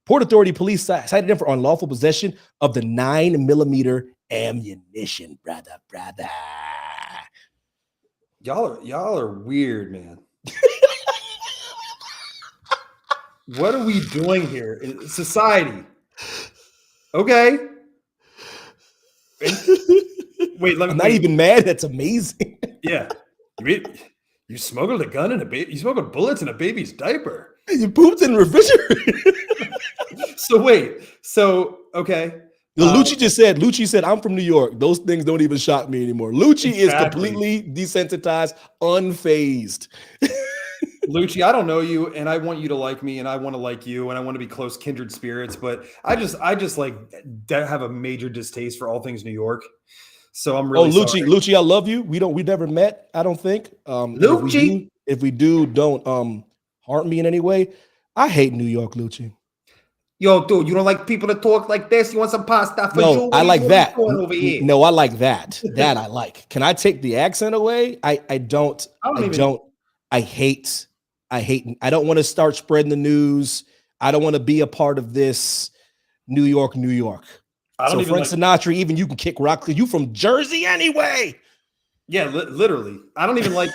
Port Authority police cited him for unlawful possession of the 9mm ammunition, brother. Y'all are weird, man. What are we doing here in society? Okay. Wait, I'm not even mad. That's amazing. Yeah. You smuggled a gun in you smuggled bullets in a baby's diaper. You pooped in the refrigerator. Okay. Lucci said, I'm from New York. Those things don't even shock me anymore. Lucci is completely desensitized, unfazed. Lucci, I don't know you, and I want you to like me, and I want to like you, and I want to be close kindred spirits, but I just like have a major distaste for all things New York. So I'm really sorry. Lucci, I love you. We never met, I don't think. Lucci. If we do, don't harm me in any way. I hate New York, Lucci. Yo, dude, you don't like people to talk like this? You want some pasta for No, I like that. Over here? No, I like that. That I like. Can I take the accent away? I don't. I hate. I don't want to start spreading the news. I don't want to be a part of this New York. So Frank Sinatra, even you can kick rock because you from Jersey anyway. Yeah, literally. I don't even like.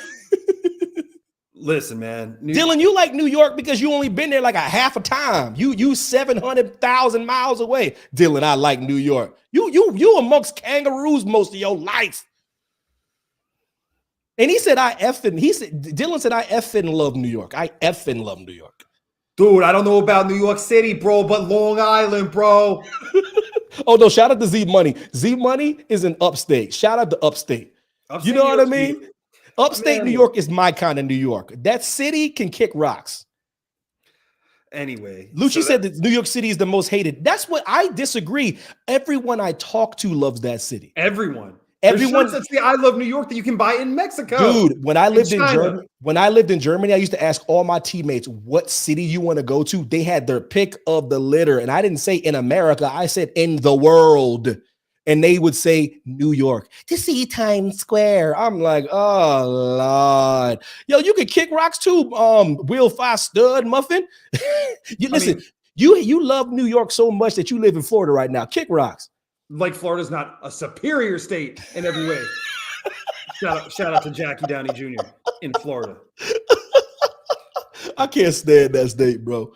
Listen, man. Dylan, you like New York because you only been there like a half a time. You 700,000 miles away. Dylan, I like New York. You amongst kangaroos most of your life. And Dylan said, I effing love New York. I effing love New York. Dude, I don't know about New York City, bro, but Long Island, bro. Oh, no, shout out to Z Money. Z Money is in upstate. Shout out to upstate. You know what I mean? Upstate New York is my kind of New York. That city can kick rocks. Anyway, Lucci said that New York City is the most hated. That's what I disagree. Everyone I talk to loves that city. Everyone That's the I love New York that you can buy in Mexico. Dude, when I lived in Germany, I used to ask all my teammates what city you want to go to. They had their pick of the litter. And I didn't say in America, I said in the world. And they would say New York to see Times Square. I'm like, oh Lord. Yo, you can kick rocks too, Wheel 5 Stud Muffin. You love New York so much that you live in Florida right now. Kick rocks. Like Florida's not a superior state in every way. Shout out to Jackie Downey Jr. in Florida. I can't stand that state, bro.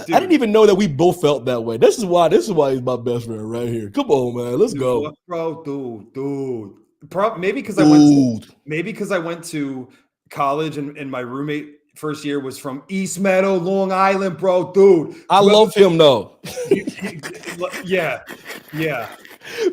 Dude. I didn't even know that we both felt that way. This is why he's my best friend right here. Come on, man. Let's go. Bro, dude. Maybe because I went to college and my roommate first year was from East Meadow, Long Island, bro. Dude. I love him though. Yeah.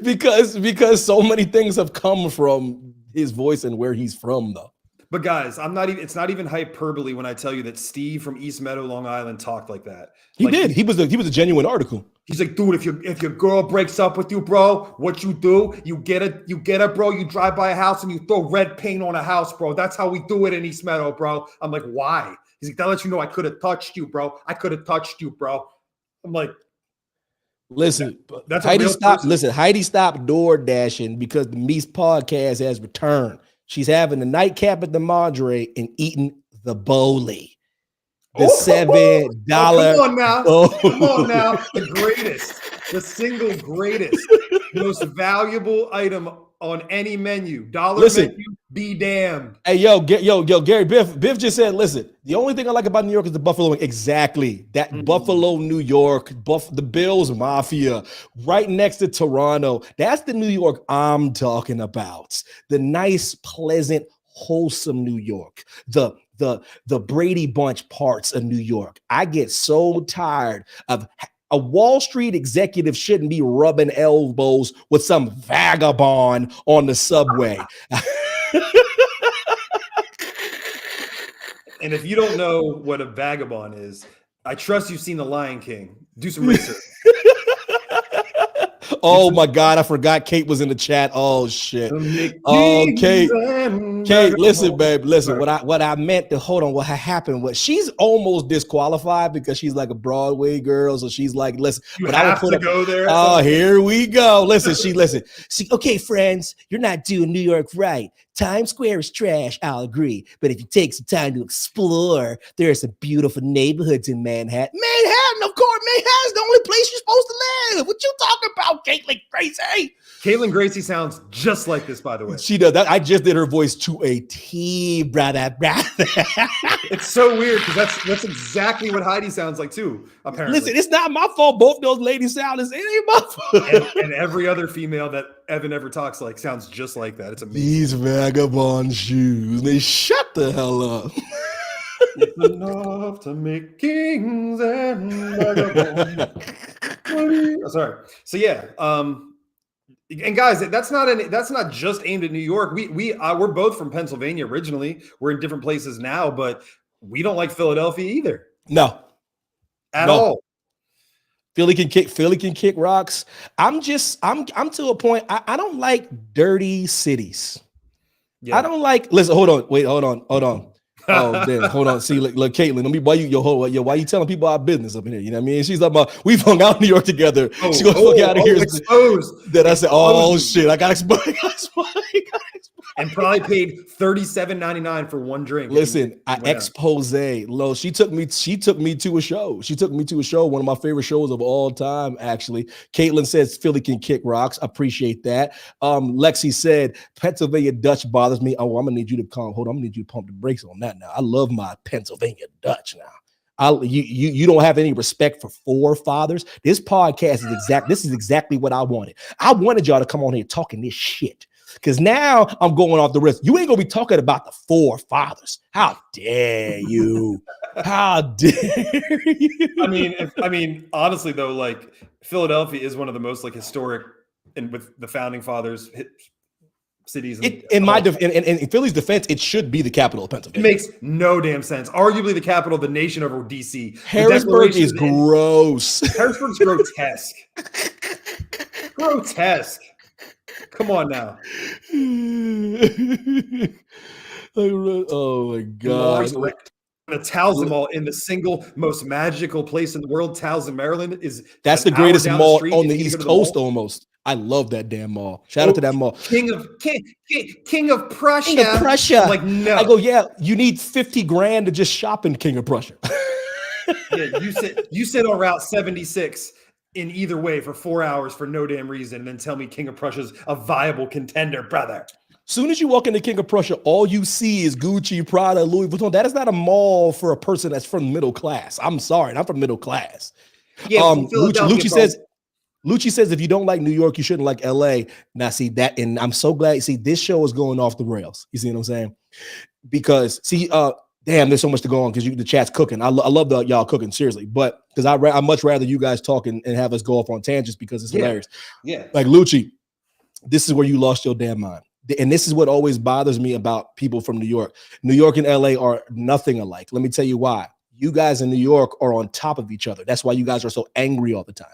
Because so many things have come from his voice and where he's from though. But guys, it's not even hyperbole when I tell you that Steve from East Meadow, Long Island talked like that. He did. He was a genuine article. He's like, dude, if your girl breaks up with you, bro, what you do? You get her, bro. You drive by a house and you throw red paint on a house, bro. That's how we do it in East Meadow, bro. I'm like, why? He's like, that lets you know I could have touched you, bro. I'm like, listen, Heidi stopped door dashing because the Meest Podcast has returned. She's having the nightcap at the Madre and eating the Bowley. The $7. Come on now. The single greatest, most valuable item on any menu. Menu, be damned. Hey, yo, Gary, Biff just said, listen, the only thing I like about New York is the Buffalo. Exactly. That Buffalo, New York, the Bills Mafia, right next to Toronto. That's the New York I'm talking about. The nice, pleasant, wholesome New York. The Brady Bunch parts of New York. I get so tired of a Wall Street executive shouldn't be rubbing elbows with some vagabond on the subway. And if you don't know what a vagabond is, I trust you've seen The Lion King. Do some research. Oh my God, I forgot Kate was in the chat. Oh shit. Oh, Kate, listen, babe, listen. What I meant to hold on, what happened was she's almost disqualified because she's like a Broadway girl. So she's like, listen, but I would put her, go there. Oh, here we go. Listen. Okay, friends, you're not doing New York right. Times Square is trash, I'll agree. But if you take some time to explore, there are some beautiful neighborhoods in Manhattan. Of course, Manhattan's the only place you're supposed to live. What you talking about, Caitlin Gracie? Caitlin Gracie sounds just like this, by the way. She does. I just did her voice to a T, brother. It's so weird because that's exactly what Heidi sounds like too, apparently. Listen, it's not my fault. Both those ladies sound as it ain't my fault. And every other female that Evan ever talks like sounds just like that. It's amazing. These vagabond shoes, they shut the hell up. It's enough to make kings and vagabonds. Sorry. So yeah, and guys, that's not just aimed at New York. We're both from Pennsylvania originally. We're in different places now, but we don't like Philadelphia either. No, at all. Philly can kick rocks. I'm to a point. I don't like dirty cities. Yeah. I don't like. Listen, hold on. Oh, damn. Hold on. See, look, Caitlin, let me why you telling people our business up in here? You know what I mean? She's like, we've hung out in New York together. She goes fuck out of here. Exposed. Then I said, oh shit, I got exposed. And probably paid $37.99 for one drink. Listen, I expose. Lo, she took me to a show. One of my favorite shows of all time, actually. Caitlin says Philly can kick rocks. Appreciate that. Lexi said Pennsylvania Dutch bothers me. Oh, I'm gonna need you to calm. Hold on, I'm gonna need you to pump the brakes on that now. I love my Pennsylvania Dutch now. You don't have any respect for forefathers. This podcast is exactly what I wanted. I wanted y'all to come on here talking this shit. Because now I'm going off the risk. You ain't gonna be talking about the forefathers. How dare you? How dare you? I mean, honestly though, like Philadelphia is one of the most like historic and with the founding fathers cities. In Philly's defense, it should be the capital of Pennsylvania. It makes no damn sense. Arguably the capital of the nation over DC. Harrisburg is gross. Harrisburg's grotesque. Grotesque. Come on now. Oh my God. The Towson Mall in the single most magical place in the world, Towson, Maryland, that's the greatest mall on the East Coast almost. I love that damn mall. Shout out to that mall. King of Prussia. King of Prussia. I'm like, no. I go, yeah, you need 50 grand to just shop in King of Prussia. Yeah, you sit on Route 76 in either way for 4 hours for no damn reason, and then tell me King of Prussia's a viable contender, brother. Soon as you walk into King of Prussia, all you see is Gucci, Prada, Louis Vuitton. That is not a mall for a person that's from middle class. I'm sorry, not from middle class. Yeah, Lucci says if you don't like New York, you shouldn't like LA. Now, see that, and I'm so glad. See, this show is going off the rails. You see what I'm saying? Because damn, there's so much to go on because the chat's cooking. I love y'all cooking, seriously. But because I much rather you guys talk and have us go off on tangents because it's hilarious. Yeah, like Lucci, this is where you lost your damn mind. And this is what always bothers me about people from New York. New York and LA are nothing alike. Let me tell you why. You guys in New York are on top of each other. That's why you guys are so angry all the time.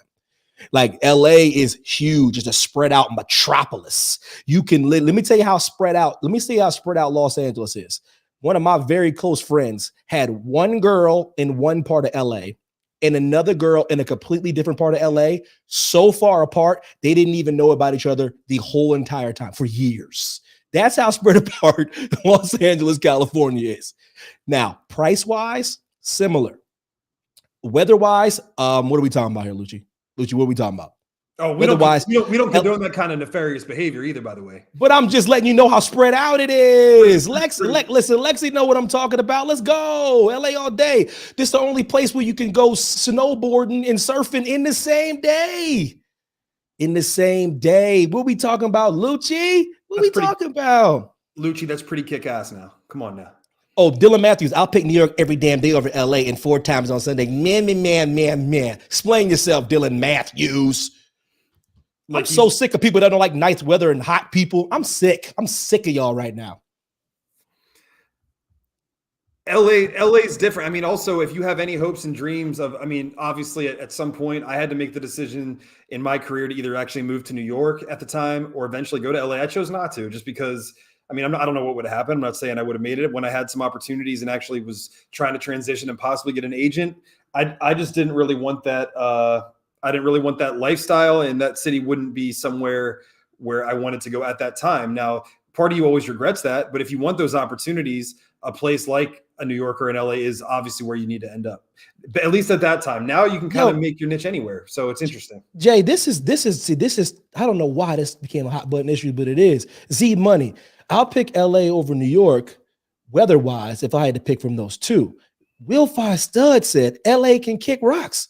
Like LA is huge. It's a spread out metropolis. You can let me tell you how spread out. Let me see how spread out Los Angeles is. One of my very close friends had one girl in one part of LA and another girl in a completely different part of LA, so far apart, they didn't even know about each other the whole entire time for years. That's how spread apart Los Angeles, California is. Now, price-wise, similar. Weather-wise, what are we talking about here, Lucci? Lucci, what are we talking about? Oh, we don't condone that kind of nefarious behavior either, by the way. But I'm just letting you know how spread out it is. Lexi know what I'm talking about. Let's go. LA all day. This is the only place where you can go snowboarding and surfing in the same day. In the same day. What we talking about, Lucci? What we talking about? Lucci, that's pretty kick-ass now. Come on now. Oh, Dylan Matthews, I'll pick New York every damn day over LA and 4 times on Sunday. Man. Explain yourself, Dylan Matthews. I'm so sick of people that don't like nice weather and hot people. I'm sick. I'm sick of y'all right now. LA's different. I mean, also, if you have any hopes and dreams of, I mean, obviously at some point I had to make the decision in my career to either actually move to New York at the time or eventually go to LA. I chose not to, just because, I mean, I don't know what would have happened. I'm not saying I would have made it when I had some opportunities and actually was trying to transition and possibly get an agent. I just didn't really want that. I didn't really want that lifestyle, and that city wouldn't be somewhere where I wanted to go at that time. Now, part of you always regrets that, but if you want those opportunities, a place like a New York or an LA is obviously where you need to end up. But at least at that time. Now you can kind of make your niche anywhere. So it's interesting. Jay, this is I don't know why this became a hot button issue, but it is. Z Money. I'll pick LA over New York weather-wise if I had to pick from those two. Will Fi Stud said LA can kick rocks.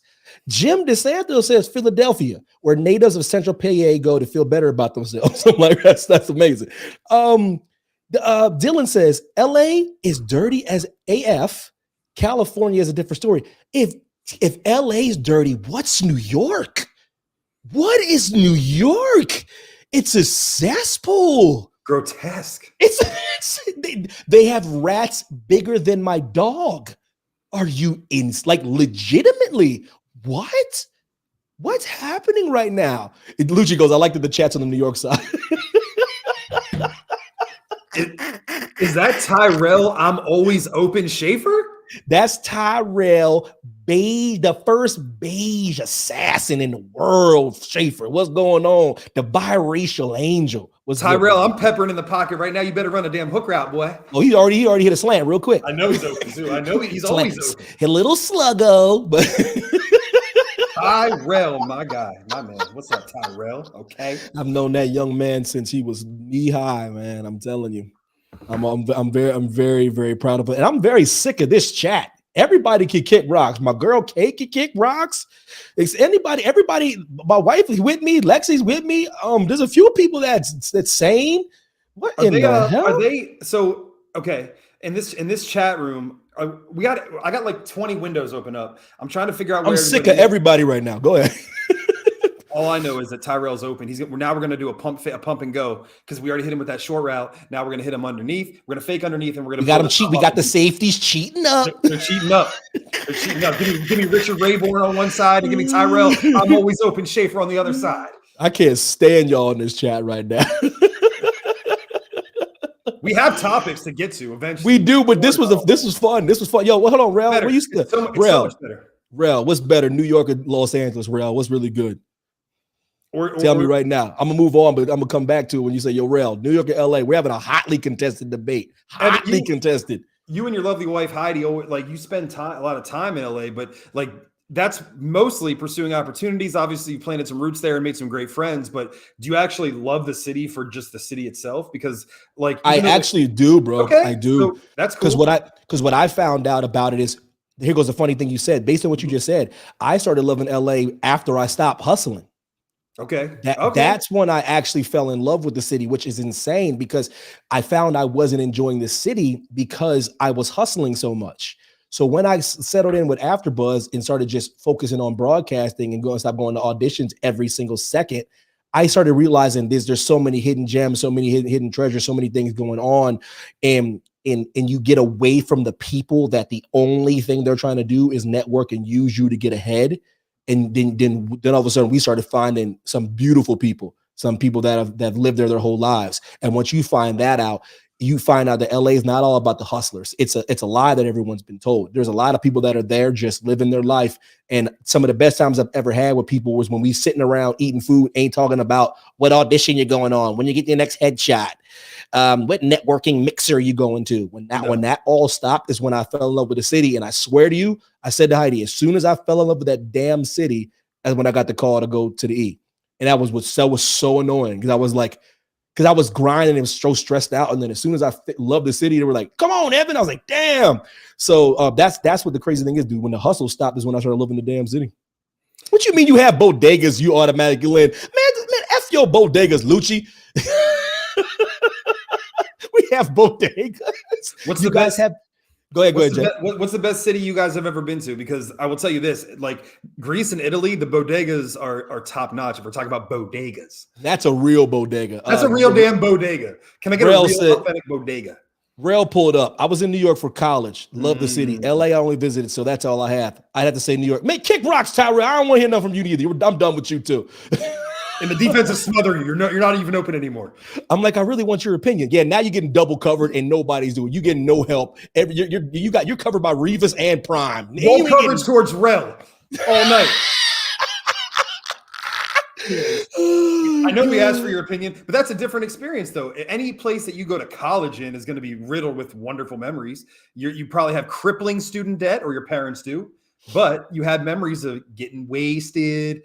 Jim DeSanto says Philadelphia, where natives of Central PA go to feel better about themselves. I'm like, that's amazing. Dylan says LA is dirty as AF. California is a different story. If LA is dirty, what's New York? What is New York? It's a cesspool. Grotesque. They have rats bigger than my dog. Are you legitimately? What? What's happening right now? Lucci goes, I like that the chat's on the New York side. Is that Tyrell? I'm always open Schaefer? That's Tyrell Beige, the first beige assassin in the world. Schaefer, what's going on? The biracial angel. Tyrell, I'm peppering in the pocket right now. You better run a damn hook route, boy. Oh, he already hit a slant real quick. I know he's open too. I know he's always open. A little sluggo, but Tyrell, my guy, my man. What's up, Tyrell? Okay. I've known that young man since he was knee high, man. I'm telling you. I'm very, very proud of it. And I'm very sick of this chat. Everybody can kick rocks. My girl Kate can kick rocks. It's everybody, my wife is with me, Lexi's with me. There's a few people that's sane. What in the hell? Are they so okay? In this chat room, I got like 20 windows open up. I'm trying to figure out where I'm sick of everybody right now. Go ahead. All I know is that Tyrell's open. We're going to do a pump and go because we already hit him with that short route. Now we're going to hit him underneath. We're going to fake underneath, and we're going to. We got him cheat. We got the safeties cheating up. They're cheating up. They're cheating up. Give me Richard Rayborn on one side and give me Tyrell. I'm always open. Schaefer on the other side. I can't stand y'all in this chat right now. We have topics to get to eventually. We do, but this was fun. This was fun. Yo, hold on, Rel. So much better. Rel, what's better, New York or Los Angeles? Rel, what's really good? Tell me right now. I'm gonna move on, but I'm gonna come back to it when you say, yo, Rel, New York or LA. We're having a hotly contested debate. Hotly contested. You and your lovely wife Heidi, you spend a lot of time in LA, but like that's mostly pursuing opportunities. Obviously, you planted some roots there and made some great friends. But do you actually love the city for just the city itself? Because I actually do, bro. Okay, I do. So that's cool. Because what I found out about it is, here goes the funny thing you said. Based on what you just said, I started loving LA after I stopped hustling. Okay. That's when I actually fell in love with the city, which is insane because I found I wasn't enjoying the city because I was hustling so much. So when I settled in with AfterBuzz and started just focusing on broadcasting and stop going to auditions every single second, I started realizing there's so many hidden gems, so many hidden treasures, so many things going on, and you get away from the people that the only thing they're trying to do is network and use you to get ahead. And then all of a sudden we started finding some beautiful people, some people that have lived there their whole lives. And once you find that out, you find out that LA is not all about the hustlers. It's a lie that everyone's been told. There's a lot of people that are there just living their life. And some of the best times I've ever had with people was when we sitting around eating food, ain't talking about what audition you're going on, when you get your next headshot, what networking mixer you going to. When that all stopped is when I fell in love with the city. And I swear to you, I said to Heidi, as soon as I fell in love with that damn city, that's when I got the call to go to the E. And that was so annoying because I was grinding and was so stressed out. And then as soon as I loved the city, they were like, come on, Evan. I was like, damn. So that's what the crazy thing is, dude. When the hustle stopped is when I started loving the damn city. What you mean you have bodegas, you automatically land? Man, F your bodegas, Lucci. We have bodegas. What's the best? Go ahead, Jay. What's the best city you guys have ever been to? Because I will tell you this, like Greece and Italy, the bodegas are top notch. If we're talking about bodegas, that's a real bodega. That's a real damn bodega. Can I get a real authentic bodega? Rail pulled up. I was in New York for college. Love the city. LA, I only visited, so that's all I have. I'd have to say New York. Man, kick rocks, Tyrell. I don't want to hear nothing from you either. I'm done with you too. And the defense is smothering you. You're not even open anymore. I'm like, I really want your opinion. Yeah, now you're getting double covered and nobody's doing. You're getting no help. You're covered by Revis and Prime. Roll coverage towards Rel all night. I know we asked for your opinion, but that's a different experience, though. Any place that you go to college in is going to be riddled with wonderful memories. You probably have crippling student debt, or your parents do, but you had memories of getting wasted,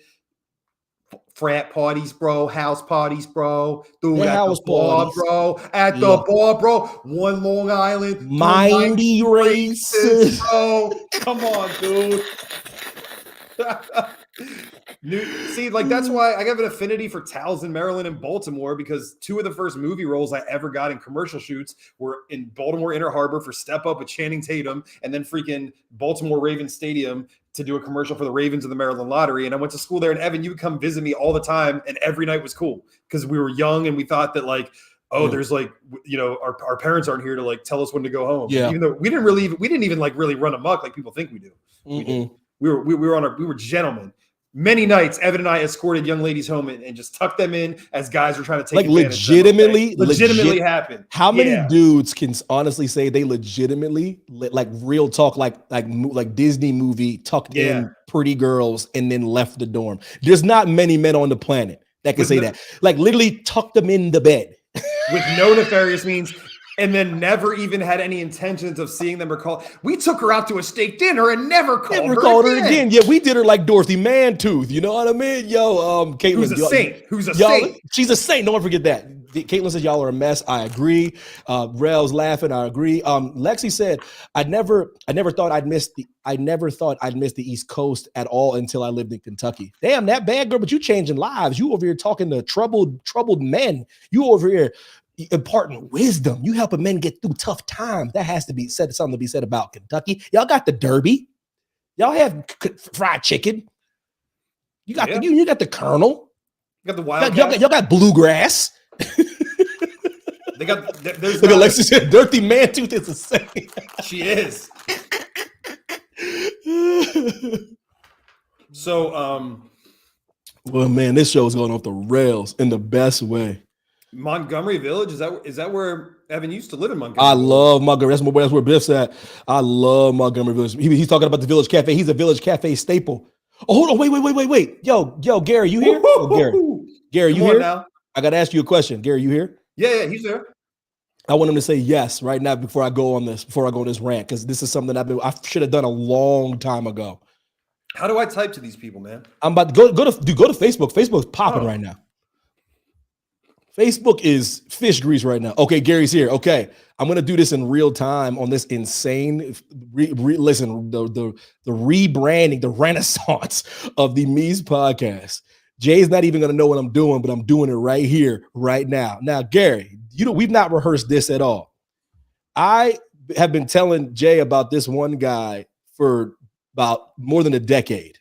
frat parties, bro, house parties, bro, dude, at the bar, bro, at the bar, bro, one Long Island, mindy races, bro. Come on, dude. See, like that's why I have an affinity for Towson, Maryland, and Baltimore, because two of the first movie roles I ever got in commercial shoots were in Baltimore Inner Harbor for Step Up with Channing Tatum, and then freaking Baltimore Ravens Stadium to do a commercial for the Ravens of the Maryland Lottery. And I went to school there, and Evan, you would come visit me all the time, and every night was cool because we were young and we thought that like, there's like, our parents aren't here to like tell us when to go home. Yeah. Even though we didn't even like really run amok like people think we do. We were gentlemen. Many nights, Evan and I escorted young ladies home and just tucked them in as guys were trying to take advantage. Legitimately happened. How many dudes can honestly say they legitimately like real talk like Disney movie tucked in pretty girls and then left the dorm? There's not many men on the planet that can say that. Like literally tucked them in the bed with no nefarious means. And then never even had any intentions of seeing them or call. We took her out to a steak dinner and never called her again. Yeah, we did her like Dorothy Mantooth. You know what I mean? Yo, Caitlin. Who's a saint? She's a saint. Don't forget that. Caitlin says y'all are a mess. I agree. Rel's laughing. I agree. Lexi said, I never thought I'd miss the East Coast at all until I lived in Kentucky. Damn, that bad girl, but you changing lives. You over here talking to troubled men. You over here imparting wisdom. You helping men get through tough times. That has to be said. Something to be said about Kentucky. Y'all got the Derby. Y'all have fried chicken. You got you got the Colonel. You got the Wild. Y'all got Bluegrass. They got. There's Look, Alexis said, "Dirty Mantooth is the same." She is. So, well, man, this show is going off the rails in the best way. Montgomery Village, is that where Evan used to live in Montgomery? I love Montgomery. That's where Biff's at. I love Montgomery Village. He's talking about the Village Cafe. He's a Village Cafe staple. Oh, hold on, wait. Yo, Gary, you here? Gary, you here? Now. I gotta ask you a question. Gary, you here? Yeah, he's there. I want him to say yes right now before I go on this rant, because this is something I should have done a long time ago. How do I type to these people, man? I'm about to go to Facebook. Facebook's popping right now. Facebook is fish grease right now. Okay, Gary's here. Okay, I'm gonna do this in real time on this insane. Listen, the rebranding, the renaissance of the Meest Podcast. Jay's not even gonna know what I'm doing, but I'm doing it right here, right now. Now, Gary, we've not rehearsed this at all. I have been telling Jay about this one guy for about more than a decade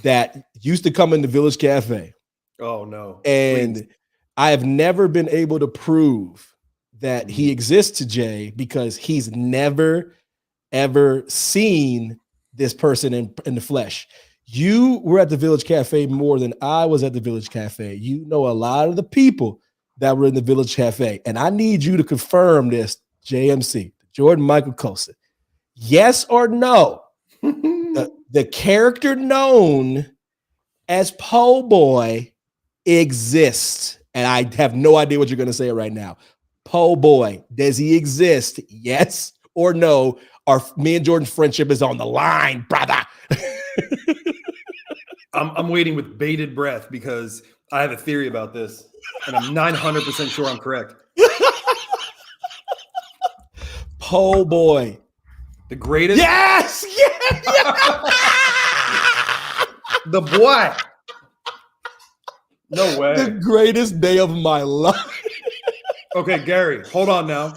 that used to come in the Village Cafe. Oh no! And please. I have never been able to prove that he exists to Jay because he's never, ever seen this person in the flesh. You were at the Village Cafe more than I was at the Village Cafe. You know a lot of the people that were in the Village Cafe. And I need you to confirm this, JMC, Jordan Michael Colson. Yes or no? the character known as Po' Boy exists. And I have no idea what you're going to say right now. Po' Boy, does he exist? Yes or no? Me and Jordan's friendship is on the line, brother. I'm waiting with bated breath because I have a theory about this, and I'm 900% sure I'm correct. Po' Boy, the greatest. Yes. The boy. No way. The greatest day of my life. Okay, Gary, hold on now.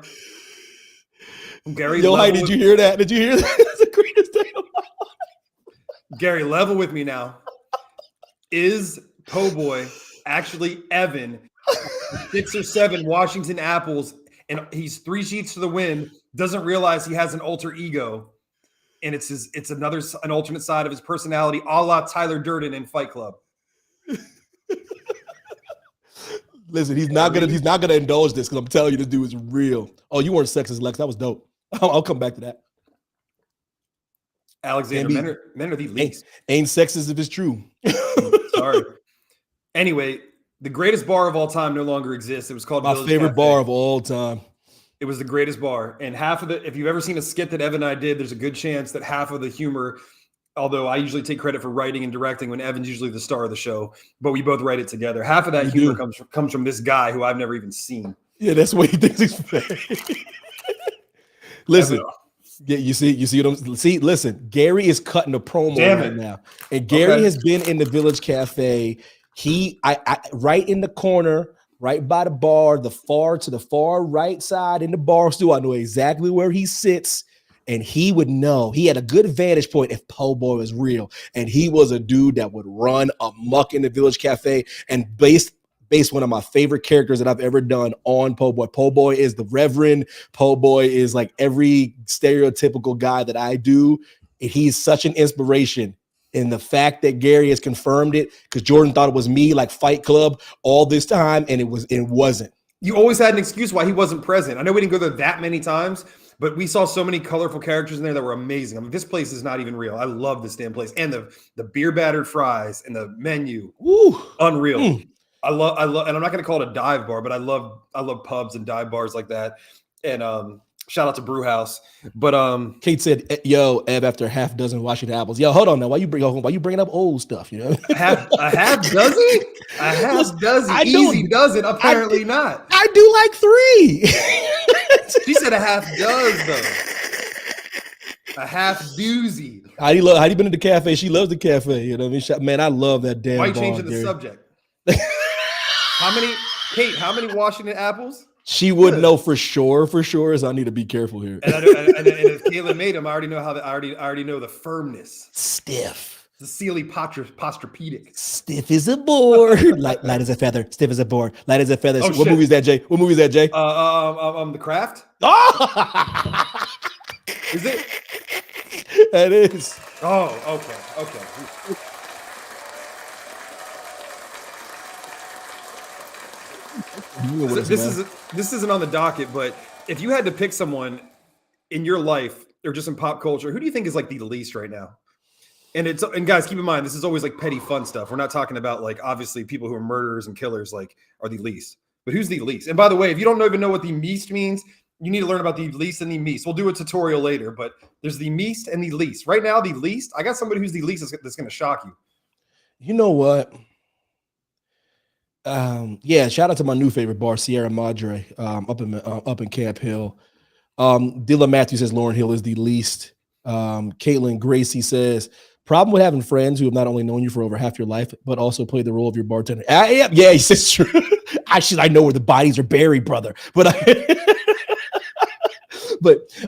Gary, did you hear that? Did you hear that? It's the greatest day of my life. Gary, level with me now. Is Po' Boy actually Evan, 6 or 7 Washington apples, and he's 3 sheets to the wind, doesn't realize he has an alter ego, and it's an alternate side of his personality, a la Tyler Durden in Fight Club. Listen, he's not gonna indulge this because I'm telling you, this dude is real. Oh, you weren't sexist, Lex. That was dope. I'll come back to that. Alexander, men are the least. Ain't sexist if it's true. Sorry. Anyway, the greatest bar of all time no longer exists. It was called my Village favorite Cafe. Bar of all time. It was the greatest bar. And if you've ever seen a skit that Evan and I did, there's a good chance that half of the humor, although I usually take credit for writing and directing when Evan's usually the star of the show, but we both write it together. Half of that humor comes from this guy who I've never even seen. Yeah, that's what he thinks he's fake. Listen. Yeah, you see what I'm see. Listen, Gary is cutting a promo right now, and Gary has been in the Village Cafe. I right in the corner, right by the bar, to the far right side in the bar stool. I know exactly where he sits, and he would know. He had a good vantage point if Po' Boy was real, and he was a dude that would run amok in the Village Cafe and based one of my favorite characters that I've ever done on Po' Boy. Po' Boy is the Reverend. Po' Boy is like every stereotypical guy that I do. And he's such an inspiration. And the fact that Gary has confirmed it, because Jordan thought it was me, like Fight Club, all this time, and it wasn't. You always had an excuse why he wasn't present. I know we didn't go there that many times, but we saw so many colorful characters in there that were amazing. I mean, this place is not even real. I love this damn place. And the beer battered fries and the menu. Woo. Unreal. I love, and I'm not going to call it a dive bar, but I love pubs and dive bars like that. And shout out to Brew House. But Kate said, "Yo, Ev, after a half dozen Washington apples." Yo, hold on now. Why you bringing up old stuff? You know, a half dozen, easy dozen. Apparently not. I do like 3. She said a half does though. A half doozy. Heidi been in the cafe. She loves the cafe. You know what I mean? Man, I love that damn. Why changing the subject? How many Washington apples? She would know for sure. So I need to be careful here. And if Kayla made them, I already know I already know the firmness. Stiff. The Sealy Posturpedic. Stiff as a board. Light as a feather. Stiff as a board. Light as a feather. Oh, what movie is that, Jay? What movie is that, Jay? The Craft. Oh! Is it? That is. Oh, okay. This isn't on the docket, but if you had to pick someone in your life or just in pop culture, who do you think is like the least right now? And guys, keep in mind, this is always like petty fun stuff. We're not talking about like obviously people who are murderers and killers like are the least. But who's the least? And by the way, if you don't even know what the Meest means, you need to learn about the least and the Meest. We'll do a tutorial later, but there's the Meest and the least. Right now, the least, I got somebody who's the least that's going to shock you. You know what? Yeah, shout out to my new favorite bar, Sierra Madre, up in Camp Hill. Dylan Matthews says Lauryn Hill is the least. Caitlin Gracie says, problem with having friends who have not only known you for over half your life, but also played the role of your bartender. Yeah, he says true. I know where the bodies are buried, brother. But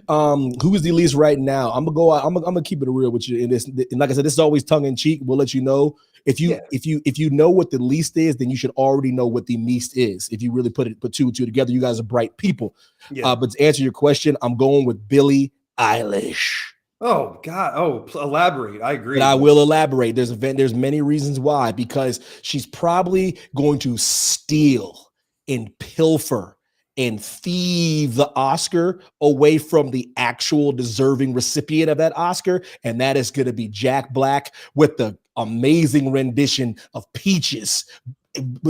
who is the least right now? I'm gonna keep it real with you in this. And like I said, this is always tongue in cheek. We'll let you know if you know what the least is, then you should already know what the Meest is. If you really put two and two together, you guys are bright people. Yeah. But to answer your question, I'm going with Billie Eilish. Oh God! Oh, elaborate. I agree. But I will elaborate. There's many reasons why. Because she's probably going to steal and pilfer and thieve the Oscar away from the actual deserving recipient of that Oscar, and that is going to be Jack Black with the amazing rendition of Peaches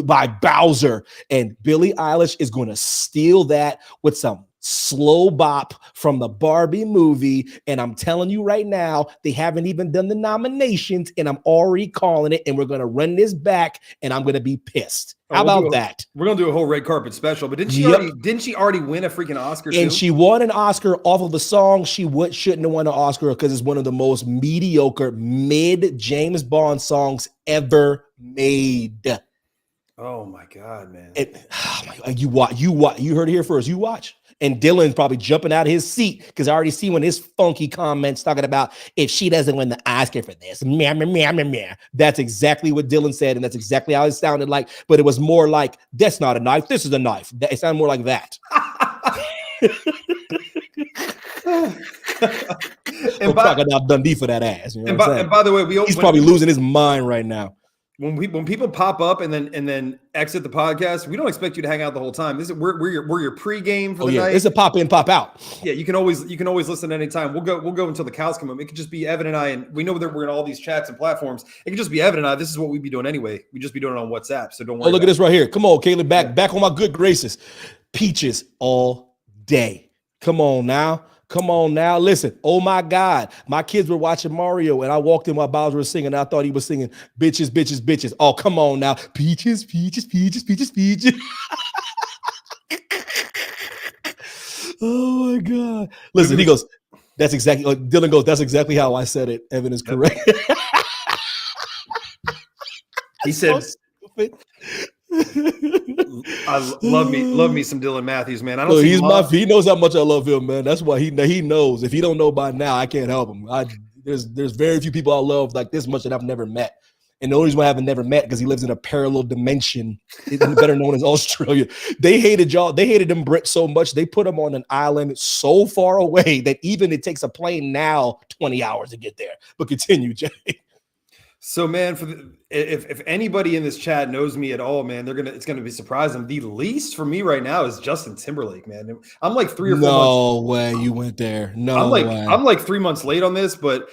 by Bowser. And Billie Eilish is going to steal that with some slow bop from the Barbie movie. And I'm telling you right now, they haven't even done the nominations, and I'm already calling it, and we're going to run this back, and I'm going to be pissed. How about that? We're going to do a whole red carpet special, but didn't she already win a freaking Oscar too? And she won an Oscar off of the song. She shouldn't have won an Oscar because it's one of the most mediocre mid James Bond songs ever made. Oh my God, man. You watch. You heard it here first. You watch. And Dylan's probably jumping out of his seat because I already see one of his funky comments talking about if she doesn't win the Oscar for this. Meh, meh, meh, meh, meh. That's exactly what Dylan said, and that's exactly how it sounded like. But it was more like, that's not a knife. This is a knife. It sounded more like that. And Crocodile Dundee for that ass. You know and by the way, he's probably losing his mind right now. When people pop up and then exit the podcast, we don't expect you to hang out the whole time. We're your pregame for the night. It's a pop in, pop out. Yeah, you can always listen at any time. We'll go until the cows come home. It could just be Evan and I, and we know that we're in all these chats and platforms. It could just be Evan and I. This is what we'd be doing anyway. We'd just be doing it on WhatsApp. So don't worry. Oh, look at this right here. Come on, Caleb, back on my good graces. Peaches all day. Come on now. Listen, oh my God. My kids were watching Mario and I walked in while Bowser was singing. And I thought he was singing bitches, bitches, bitches. Oh, come on now. Peaches, peaches, peaches, peaches, peaches. Oh my God. Listen, he goes, that's exactly, Dylan goes, that's exactly how I said it. Evan is correct. He said, so stupid. I love me some Dylan Matthews, man. He knows how much I love him, man. That's why he knows. If he don't know by now, I can't help him. There's very few people I love like this much that I've never met. And the only reason why I haven't never met because he lives in a parallel dimension, better known as Australia. They hated y'all. They hated them Brits so much they put them on an island so far away that even it takes a plane now 20 hours to get there. But continue, Jay. So, man, if anybody in this chat knows me at all, man, it's gonna be surprising. The least for me right now is Justin Timberlake, man. I'm like 3 or 4 months. No way you went there. No way. I'm like 3 months late on this, but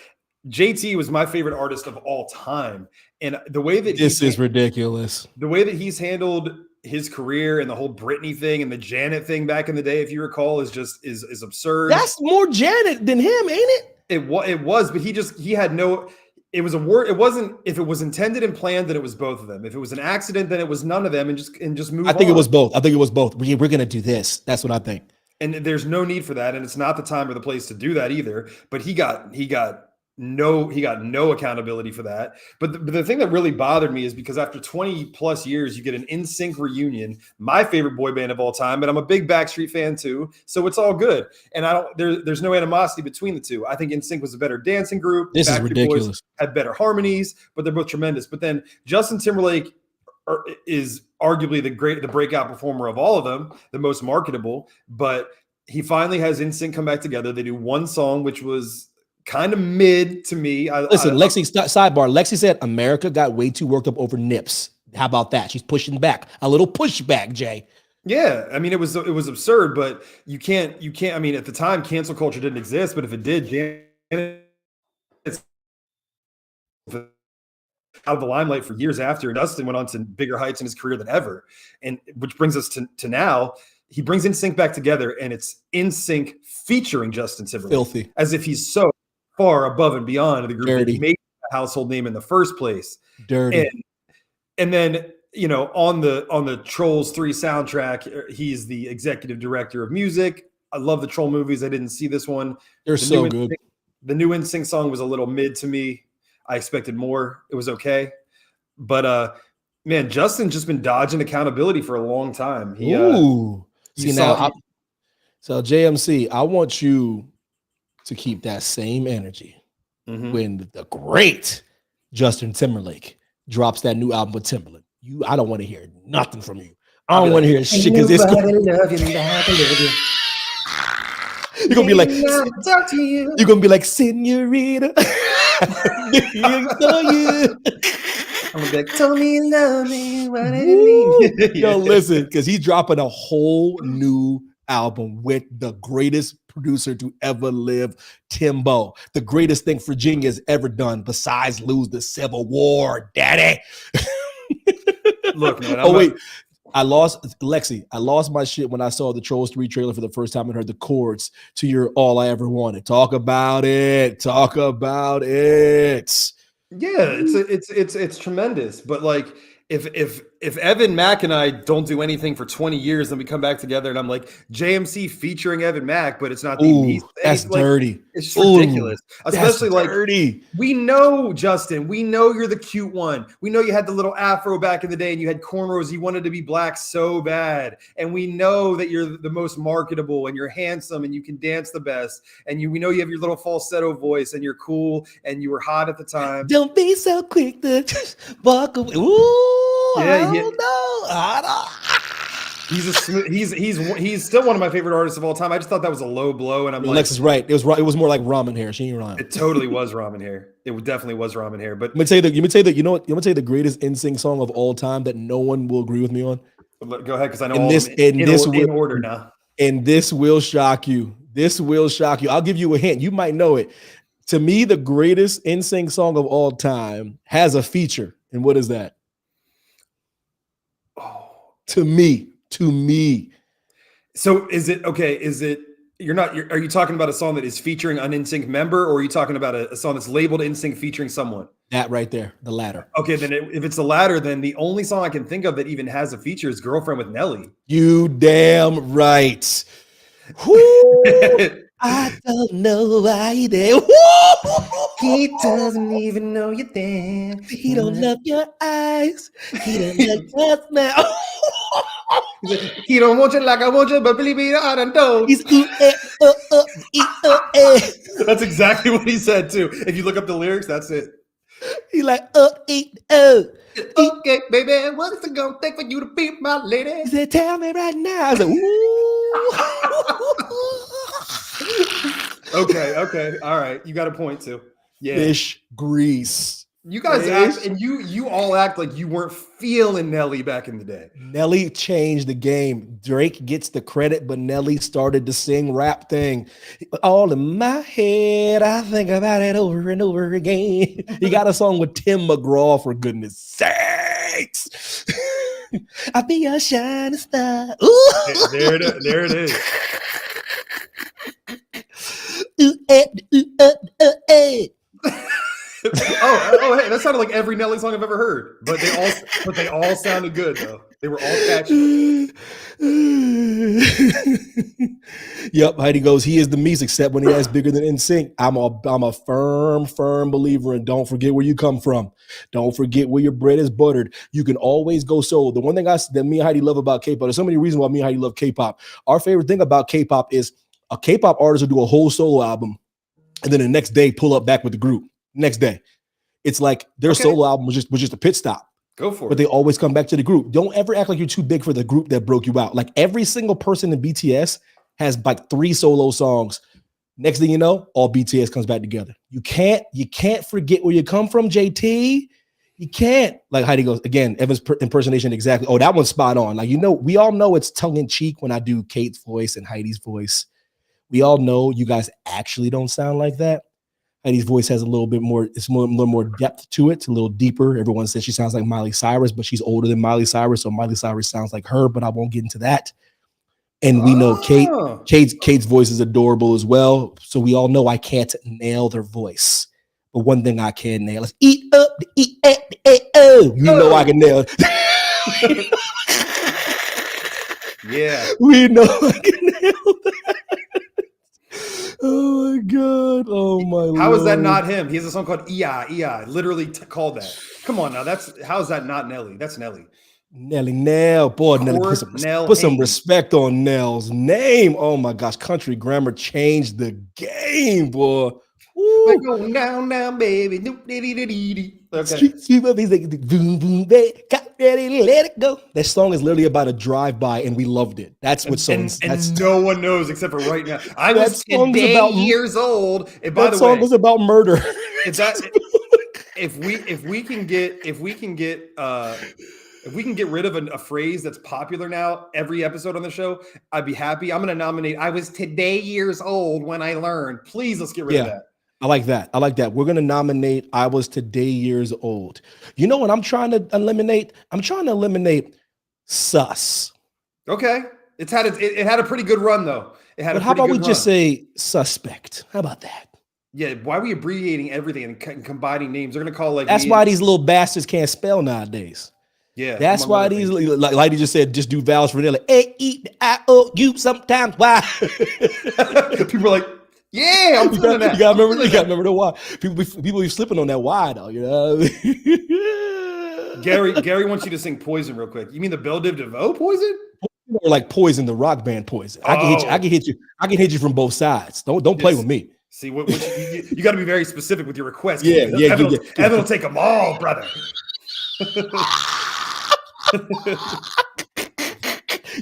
JT was my favorite artist of all time, and the way that this is ridiculous. The way that he's handled his career and the whole Britney thing and the Janet thing back in the day, if you recall, is absurd. That's more Janet than him, ain't it? It was, but he had no. It was a word. It wasn't. If it was intended and planned, then it was both of them. If it was an accident, then it was none of them, and just move. I think it was both. We're gonna do this. That's what I think. And there's no need for that, and it's not the time or the place to do that either. But he got he got no accountability for that. But the thing that really bothered me is because after 20 plus years, you get an NSYNC reunion, my favorite boy band of all time, and I'm a big Backstreet fan too, so it's all good. And there's no animosity between the two. I think NSYNC was a better dancing group. This is ridiculous. Boys had better harmonies, but they're both tremendous. But then Justin Timberlake is arguably the breakout performer of all of them, the most marketable. But he finally has NSYNC come back together. They do one song, which was kind of mid to me. Listen, Lexi, sidebar. Lexi said America got way too worked up over nips. How about that? She's pushing back. A little pushback, Jay. Yeah, I mean, it was absurd, but you can't. I mean, at the time, cancel culture didn't exist, but if it did, it's out of the limelight for years after. And Dustin went on to bigger heights in his career than ever, and which brings us to now. He brings NSYNC back together, and it's NSYNC featuring Justin Timberlake, filthy, as if he's so far above and beyond the group dirty, that made a household name in the first place. Dirty. And then, you know, on the Trolls 3 soundtrack, he's the executive director of music. I love the Troll movies. I didn't see this one. They're so good. The new NSYNC song was a little mid to me. I expected more. It was okay. But man, Justin's just been dodging accountability for a long time. So JMC, I want you to keep that same energy when the great Justin Timberlake drops that new album with Timberland. I don't want to hear nothing from you. I don't want to hear shit because it's you're gonna be like, talk to you. You're gonna be like, Senorita. I'm gonna be like, tell me you love me. What did it mean? Yo, listen, because he's dropping a whole new album with the greatest producer to ever live, Timbo. The greatest thing Virginia has ever done besides lose the Civil War, daddy. Look, man. I lost my shit when I saw the Trolls 3 trailer for the first time and heard the chords to your All I Ever Wanted. Talk about it. Yeah, it's tremendous. But like, if Evan Mack and I don't do anything for 20 years, then we come back together and I'm like, JMC featuring Evan Mack, but it's not the Meest. That's dirty. It's just ridiculous. Especially like, dirty. We know, Justin, we know you're the cute one. We know you had the little afro back in the day and you had cornrows. You wanted to be black so bad. And we know that you're the most marketable and you're handsome and you can dance the best. And we know you have your little falsetto voice and you're cool and you were hot at the time. Don't be so quick to walk away. Ooh. He's still one of my favorite artists of all time. I just thought that was a low blow, and Lex is right. It was more like ramen hair. She ain't lying. It totally was ramen hair. It definitely was ramen hair. But let me tell you the greatest NSYNC song of all time that no one will agree with me on. Go ahead, because I know in order now. And this will shock you. I'll give you a hint. You might know it. To me, the greatest NSYNC song of all time has a feature. And what is that? To me. So is it okay? Are you talking about a song that is featuring an NSYNC member, or are you talking about a song that's labeled NSYNC featuring someone? That right there, the latter. Okay, then if it's the latter, then the only song I can think of that even has a feature is Girlfriend with Nelly. You damn right. I don't know why you're there. He doesn't even know you're there. He don't love your eyes. He don't love your smell. He don't want you like I want you, but believe me, I don't know. He's That's exactly what he said too. If you look up the lyrics, that's it. He like Okay, baby, what is it gonna take for you to be my lady? He said, tell me right now. I was like, Okay, all right. You got a point too. Yeah. Fish grease. You guys act, and you all act like you weren't feeling Nelly back in the day. Nelly changed the game. Drake gets the credit, but Nelly started to sing rap thing. All in my head, I think about it over and over again. He got a song with Tim McGraw, for goodness sakes. I'll be a shining star. Ooh. There it is. Hey, that sounded like every Nelly song I've ever heard. But they all sounded good though. They were all catchy. Yep, Heidi goes, he is the Meest, except when he has bigger than NSYNC. I'm a firm believer in don't forget where you come from. Don't forget where your bread is buttered. You can always go solo. The one thing that me and Heidi love about K-pop, there's so many reasons why me and Heidi love K-pop. Our favorite thing about K-pop is a K-pop artist will do a whole solo album and then the next day pull up back with the group. Next day. It's like their solo album was just a pit stop. Go for it. But they always come back to the group. Don't ever act like you're too big for the group that broke you out. Like every single person in BTS has like 3 solo songs. Next thing you know, all BTS comes back together. You can't forget where you come from, JT. You can't. Like Heidi goes, again, Evan's impersonation exactly. Oh, that one's spot on. Like, we all know it's tongue in cheek when I do Kate's voice and Heidi's voice. We all know you guys actually don't sound like that. Heidi's voice has a little bit more, it's a little more depth to it. It's a little deeper. Everyone says she sounds like Miley Cyrus, but she's older than Miley Cyrus. So Miley Cyrus sounds like her, but I won't get into that. And we know Kate's voice is adorable as well. So we all know I can't nail their voice. But one thing I can nail is eat up the E-A-O. You know I can nail it. Yeah. We know I can nail that. Oh my God. Oh my Lord. How is that not him? He has a song called EI. Literally called that. Come on now. How is that not Nelly? That's Nelly. Nell. Boy, Nelly, put some respect on Nell's name. Oh my gosh. Country Grammar changed the game, boy. We're going down, baby. Okay. He's like, boom, boom, baby. Got ready to let it go. That song is literally about a drive-by, and we loved it. That's what songs. And no one knows except for right now. I was today years old. And by the way, that song was about murder. If we can get rid of a phrase that's popular now every episode on the show, I'd be happy. I'm going to nominate I was today years old when I learned. Please, let's get rid of that. I like that. We're going to nominate I was today years old. You know what I'm trying to eliminate? I'm trying to eliminate sus. Okay. It had a pretty good run though. How about we just say suspect? How about that? Yeah, why are we abbreviating everything and combining names? They're going to call like That's why these little bastards can't spell nowadays. Yeah. That's why these, like he just said, just do vowels for them. Like A-E-I-O-U sometimes. Why? People are like, yeah, I'm feeling that. You gotta remember the why. People be slipping on that why though, you know. Gary wants you to sing Poison real quick. You mean the Belle Div DeVoe Poison? Or like Poison, the rock band Poison. I can hit you from both sides. Don't play with me. See, you got to be very specific with your requests. Yeah. Evan will take them all, brother.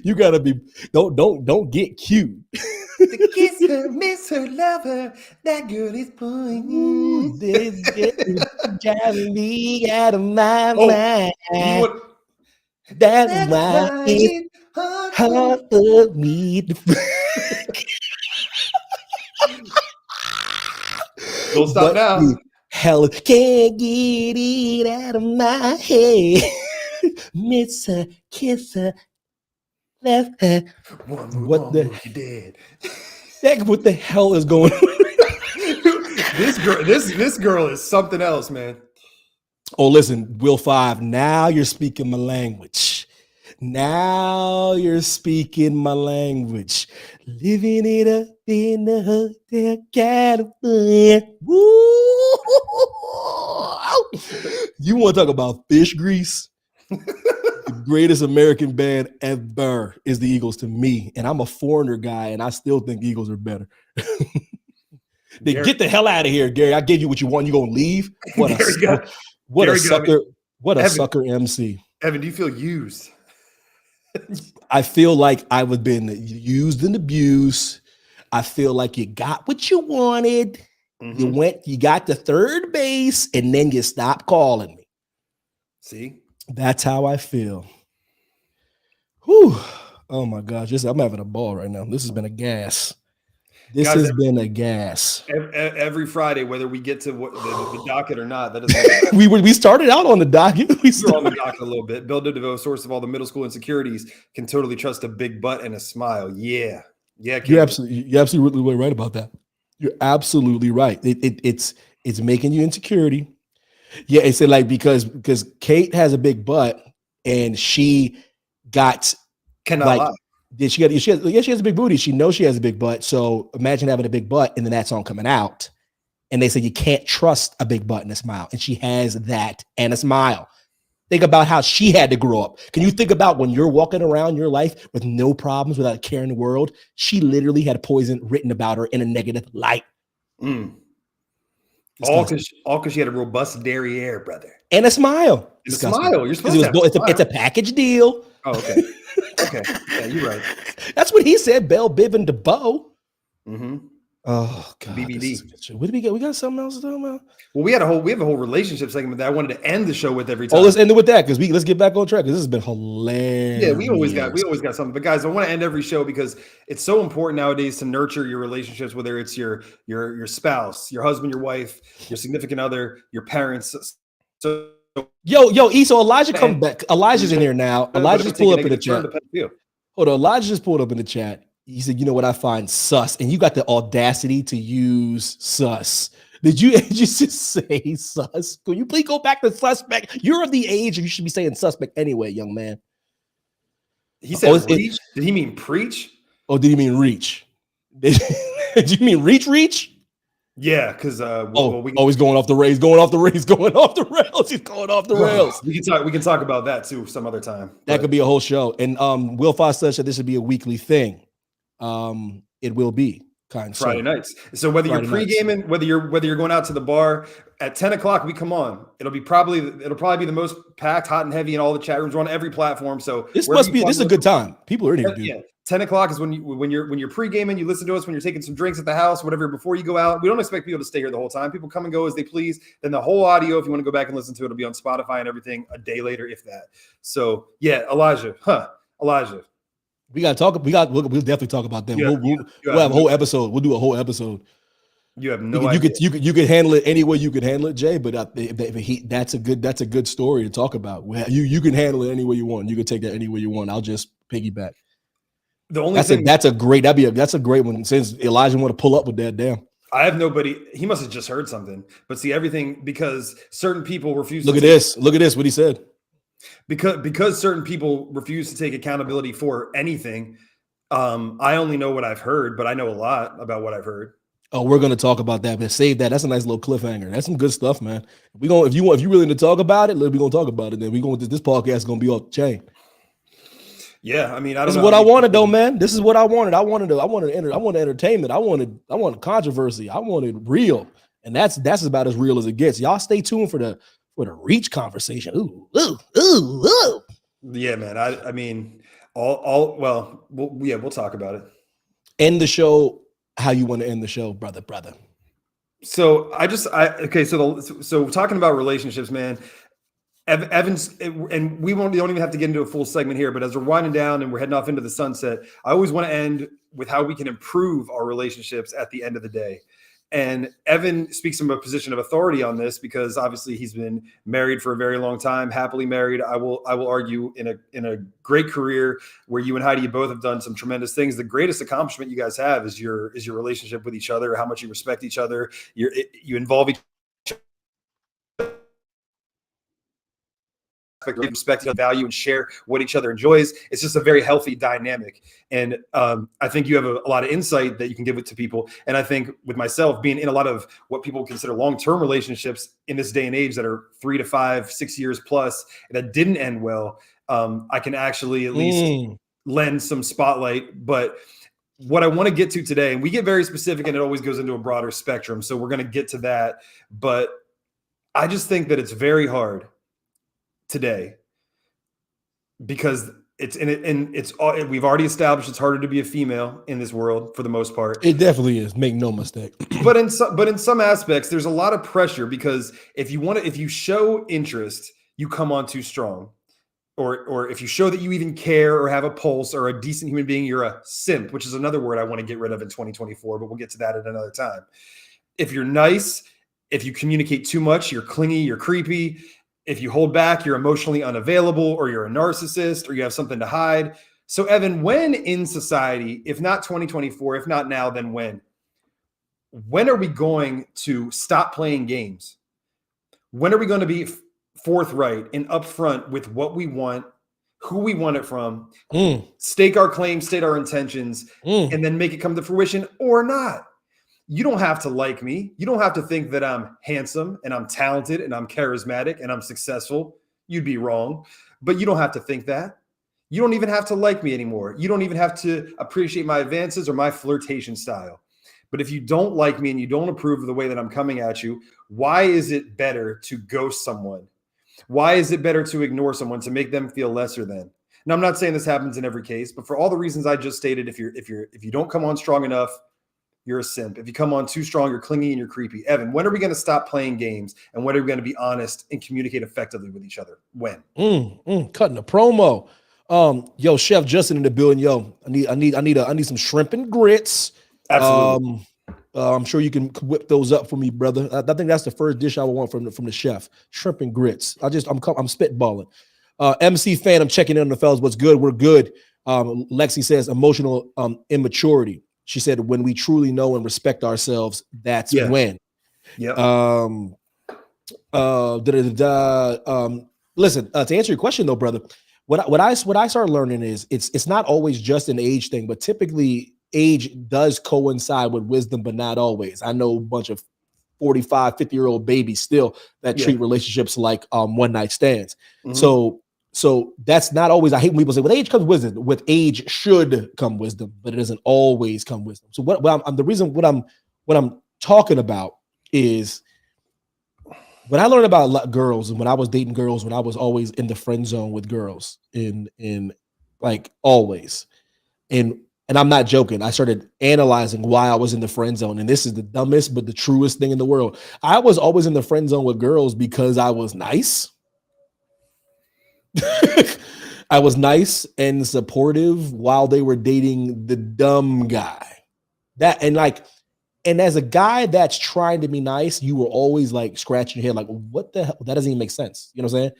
You gotta be don't get cute. To kiss her, miss her, love her. That girl is fine. This girl driving me out of my mind. You know what? That's why it's hard for me to. Don't stop now. Hell, can't get it out of my head. Miss her, kiss her, left her. What the hell is going on? This girl is something else, man. Oh, listen, Will 5. Now you're speaking my language. Living it up in the hotel, California. Woo! You want to talk about fish grease? The greatest American band ever is the Eagles to me. And I'm a Foreigner guy, and I still think Eagles are better. Get the hell out of here, Gary. I gave you what you want. You gonna leave? What a sucker MC. Evan, do you feel used? I feel like I've been used and abused. I feel like you got what you wanted. Mm-hmm. You got to third base, and then you stopped calling me. See? That's how I feel. Whew. Oh my gosh. I'm having a ball right now. This has been a gas. Every Friday, whether we get to the docket or not, that is we started out on the docket. We're on the docket a little bit. Belle Div DeVoe, source of all the middle school insecurities, can totally trust a big butt and a smile. Yeah. You're absolutely right about that. You're absolutely right. It's making you insecurity. Yeah, it said like because Kate has a big butt and she got Cannot lie. she has a big booty. She knows she has a big butt. So imagine having a big butt and then that song coming out. And they said you can't trust a big butt and a smile. And she has that and a smile. Think about how she had to grow up. Can you think about when you're walking around your life with no problems, without a care in the world? She literally had poison written about her in a negative light. All because she had a robust derriere, brother. And a smile. And a smile. You're supposed to it's a package deal. Oh, okay. Okay. Yeah, you're right. That's what he said, Bell, Biv, and DeBow. Mm-hmm. Oh God! BBD. What did we get? We got something else to talk about. Well, we have a whole relationship segment that I wanted to end the show with every time. Oh, let's end it with that because let's get back on track because this has been hilarious. Yeah, we always got something. But guys, I want to end every show because it's so important nowadays to nurture your relationships, whether it's your spouse, your husband, your wife, your significant other, your parents. So So Elijah come back. Elijah's in here now. Elijah just pulled up in the chat. Hold on, Elijah just pulled up in the chat. He said, "You know what I find sus," and you got the audacity to use sus. Did you just say sus? Can you please go back to suspect? You're of the age you should be saying suspect anyway, young man. He said reach. Did he mean preach? Or did he mean reach? Did you mean reach? Yeah, because he's going off the rails. He's going off the rails. We can talk about that too some other time. That could be a whole show. And Will Foss said this should be a weekly thing. It will be Friday nights. So whether you're pre-gaming, whether you're going out to the bar at 10 o'clock, we come on. It'll probably be the most packed, hot and heavy in all the chat rooms. We're on every platform. So this is a good time. People are in here, dude. Yeah. 10 o'clock is when you're pre-gaming, you listen to us when you're taking some drinks at the house, whatever, before you go out. We don't expect people to stay here the whole time. People come and go as they please. Then the whole audio, if you want to go back and listen to it, it'll be on Spotify and everything a day later, if that. So yeah, Elijah. We got to talk. We'll definitely talk about them. We'll have a whole episode. We'll do a whole episode. You have no idea. You could handle it any way you could handle it, Jay. But that's a good story to talk about. You can handle it any way you want. You can take that any way you want. I'll just piggyback. That's a great one. Since Elijah want to pull up with that, damn. I have nobody. He must have just heard something. But see, everything because certain people refuse. Look at this. What he said. Because certain people refuse to take accountability for anything. I only know what I've heard, but I know a lot about what I've heard. Oh, we're gonna talk about that, but save that. That's a nice little cliffhanger. That's some good stuff, man. If you're willing to talk about it, we're gonna talk about it. Then this podcast is gonna be off the chain. Yeah, I mean, this is what I wanted, though, man. This is what I wanted. I wanted entertainment. I wanted controversy. I wanted real, and that's about as real as it gets. Y'all stay tuned for the reach conversation. Ooh. Yeah, man. I mean, we'll talk about it. End the show how you want to end the show, brother. So so talking about relationships, man. Evans, and we don't even have to get into a full segment here, but as we're winding down and we're heading off into the sunset, I always want to end with how we can improve our relationships at the end of the day. And Evan speaks from a position of authority on this because obviously he's been married for a very long time, happily married. I will argue in a great career where you and Heidi both have done some tremendous things. The greatest accomplishment you guys have is your relationship with each other, how much you respect each other. You involve each respect, value, and share what each other enjoys. It's just a very healthy dynamic. And I think you have a lot of insight that you can give it to people. And I think with myself being in a lot of what people consider long-term relationships in this day and age that are 3 to 5, 6 years plus that didn't end well, I can actually at least lend some spotlight. But what I want to get to today, and we get very specific and it always goes into a broader spectrum. So we're going to get to that. But I just think that it's very hard today because we've already established it's harder to be a female in this world for the most part. It definitely is, make no mistake. but in some aspects there's a lot of pressure because if you show interest, you come on too strong, or if you show that you even care or have a pulse or a decent human being, you're a simp, which is another word I want to get rid of in 2024, but we'll get to that at another time. If you're nice, if you communicate too much, you're clingy, you're creepy. If you hold back, you're emotionally unavailable, or you're a narcissist, or you have something to hide. So, Evan, when in society, if not 2024, if not now, then when? When are we going to stop playing games? When are we going to be forthright and upfront with what we want, who we want it from, stake our claims, state our intentions, and then make it come to fruition or not? You don't have to like me. You don't have to think that I'm handsome and I'm talented and I'm charismatic and I'm successful. You'd be wrong, but you don't have to think that. You don't even have to like me anymore. You don't even have to appreciate my advances or my flirtation style. But if you don't like me and you don't approve of the way that I'm coming at you, why is it better to ghost someone? Why is it better to ignore someone, to make them feel lesser than? Now, I'm not saying this happens in every case, but for all the reasons I just stated, if you don't come on strong enough, you're a simp. If you come on too strong, you're clingy and you're creepy. Evan, when are we going to stop playing games? And when are we going to be honest and communicate effectively with each other? When? Cutting a promo. Yo, Chef Justin in the building. Yo, I need some shrimp and grits. Absolutely. I'm sure you can whip those up for me, brother. I think that's the first dish I would want from the chef. Shrimp and grits. I'm spitballing. MC fan, I'm checking in on the fellas. What's good? We're good. Lexi says emotional immaturity. She said, when we truly know and respect ourselves, that's when. Yeah. Listen, to answer your question though, brother, what I started learning is it's not always just an age thing, but typically age does coincide with wisdom, but not always. I know a bunch of 45, 50-year-old babies still that treat relationships like one night stands. So that's not always. I hate when people say, with age comes wisdom. With age should come wisdom, but it doesn't always come wisdom. So what I'm talking about is when I learned about girls and when I was dating girls, when I was always in the friend zone with girls in like always. And I'm not joking. I started analyzing why I was in the friend zone. And this is the dumbest, but the truest thing in the world. I was always in the friend zone with girls because I was nice. I was nice and supportive while they were dating the dumb guy. And as a guy that's trying to be nice, you were always like scratching your head, like, what the hell? That doesn't even make sense. You know what I'm saying?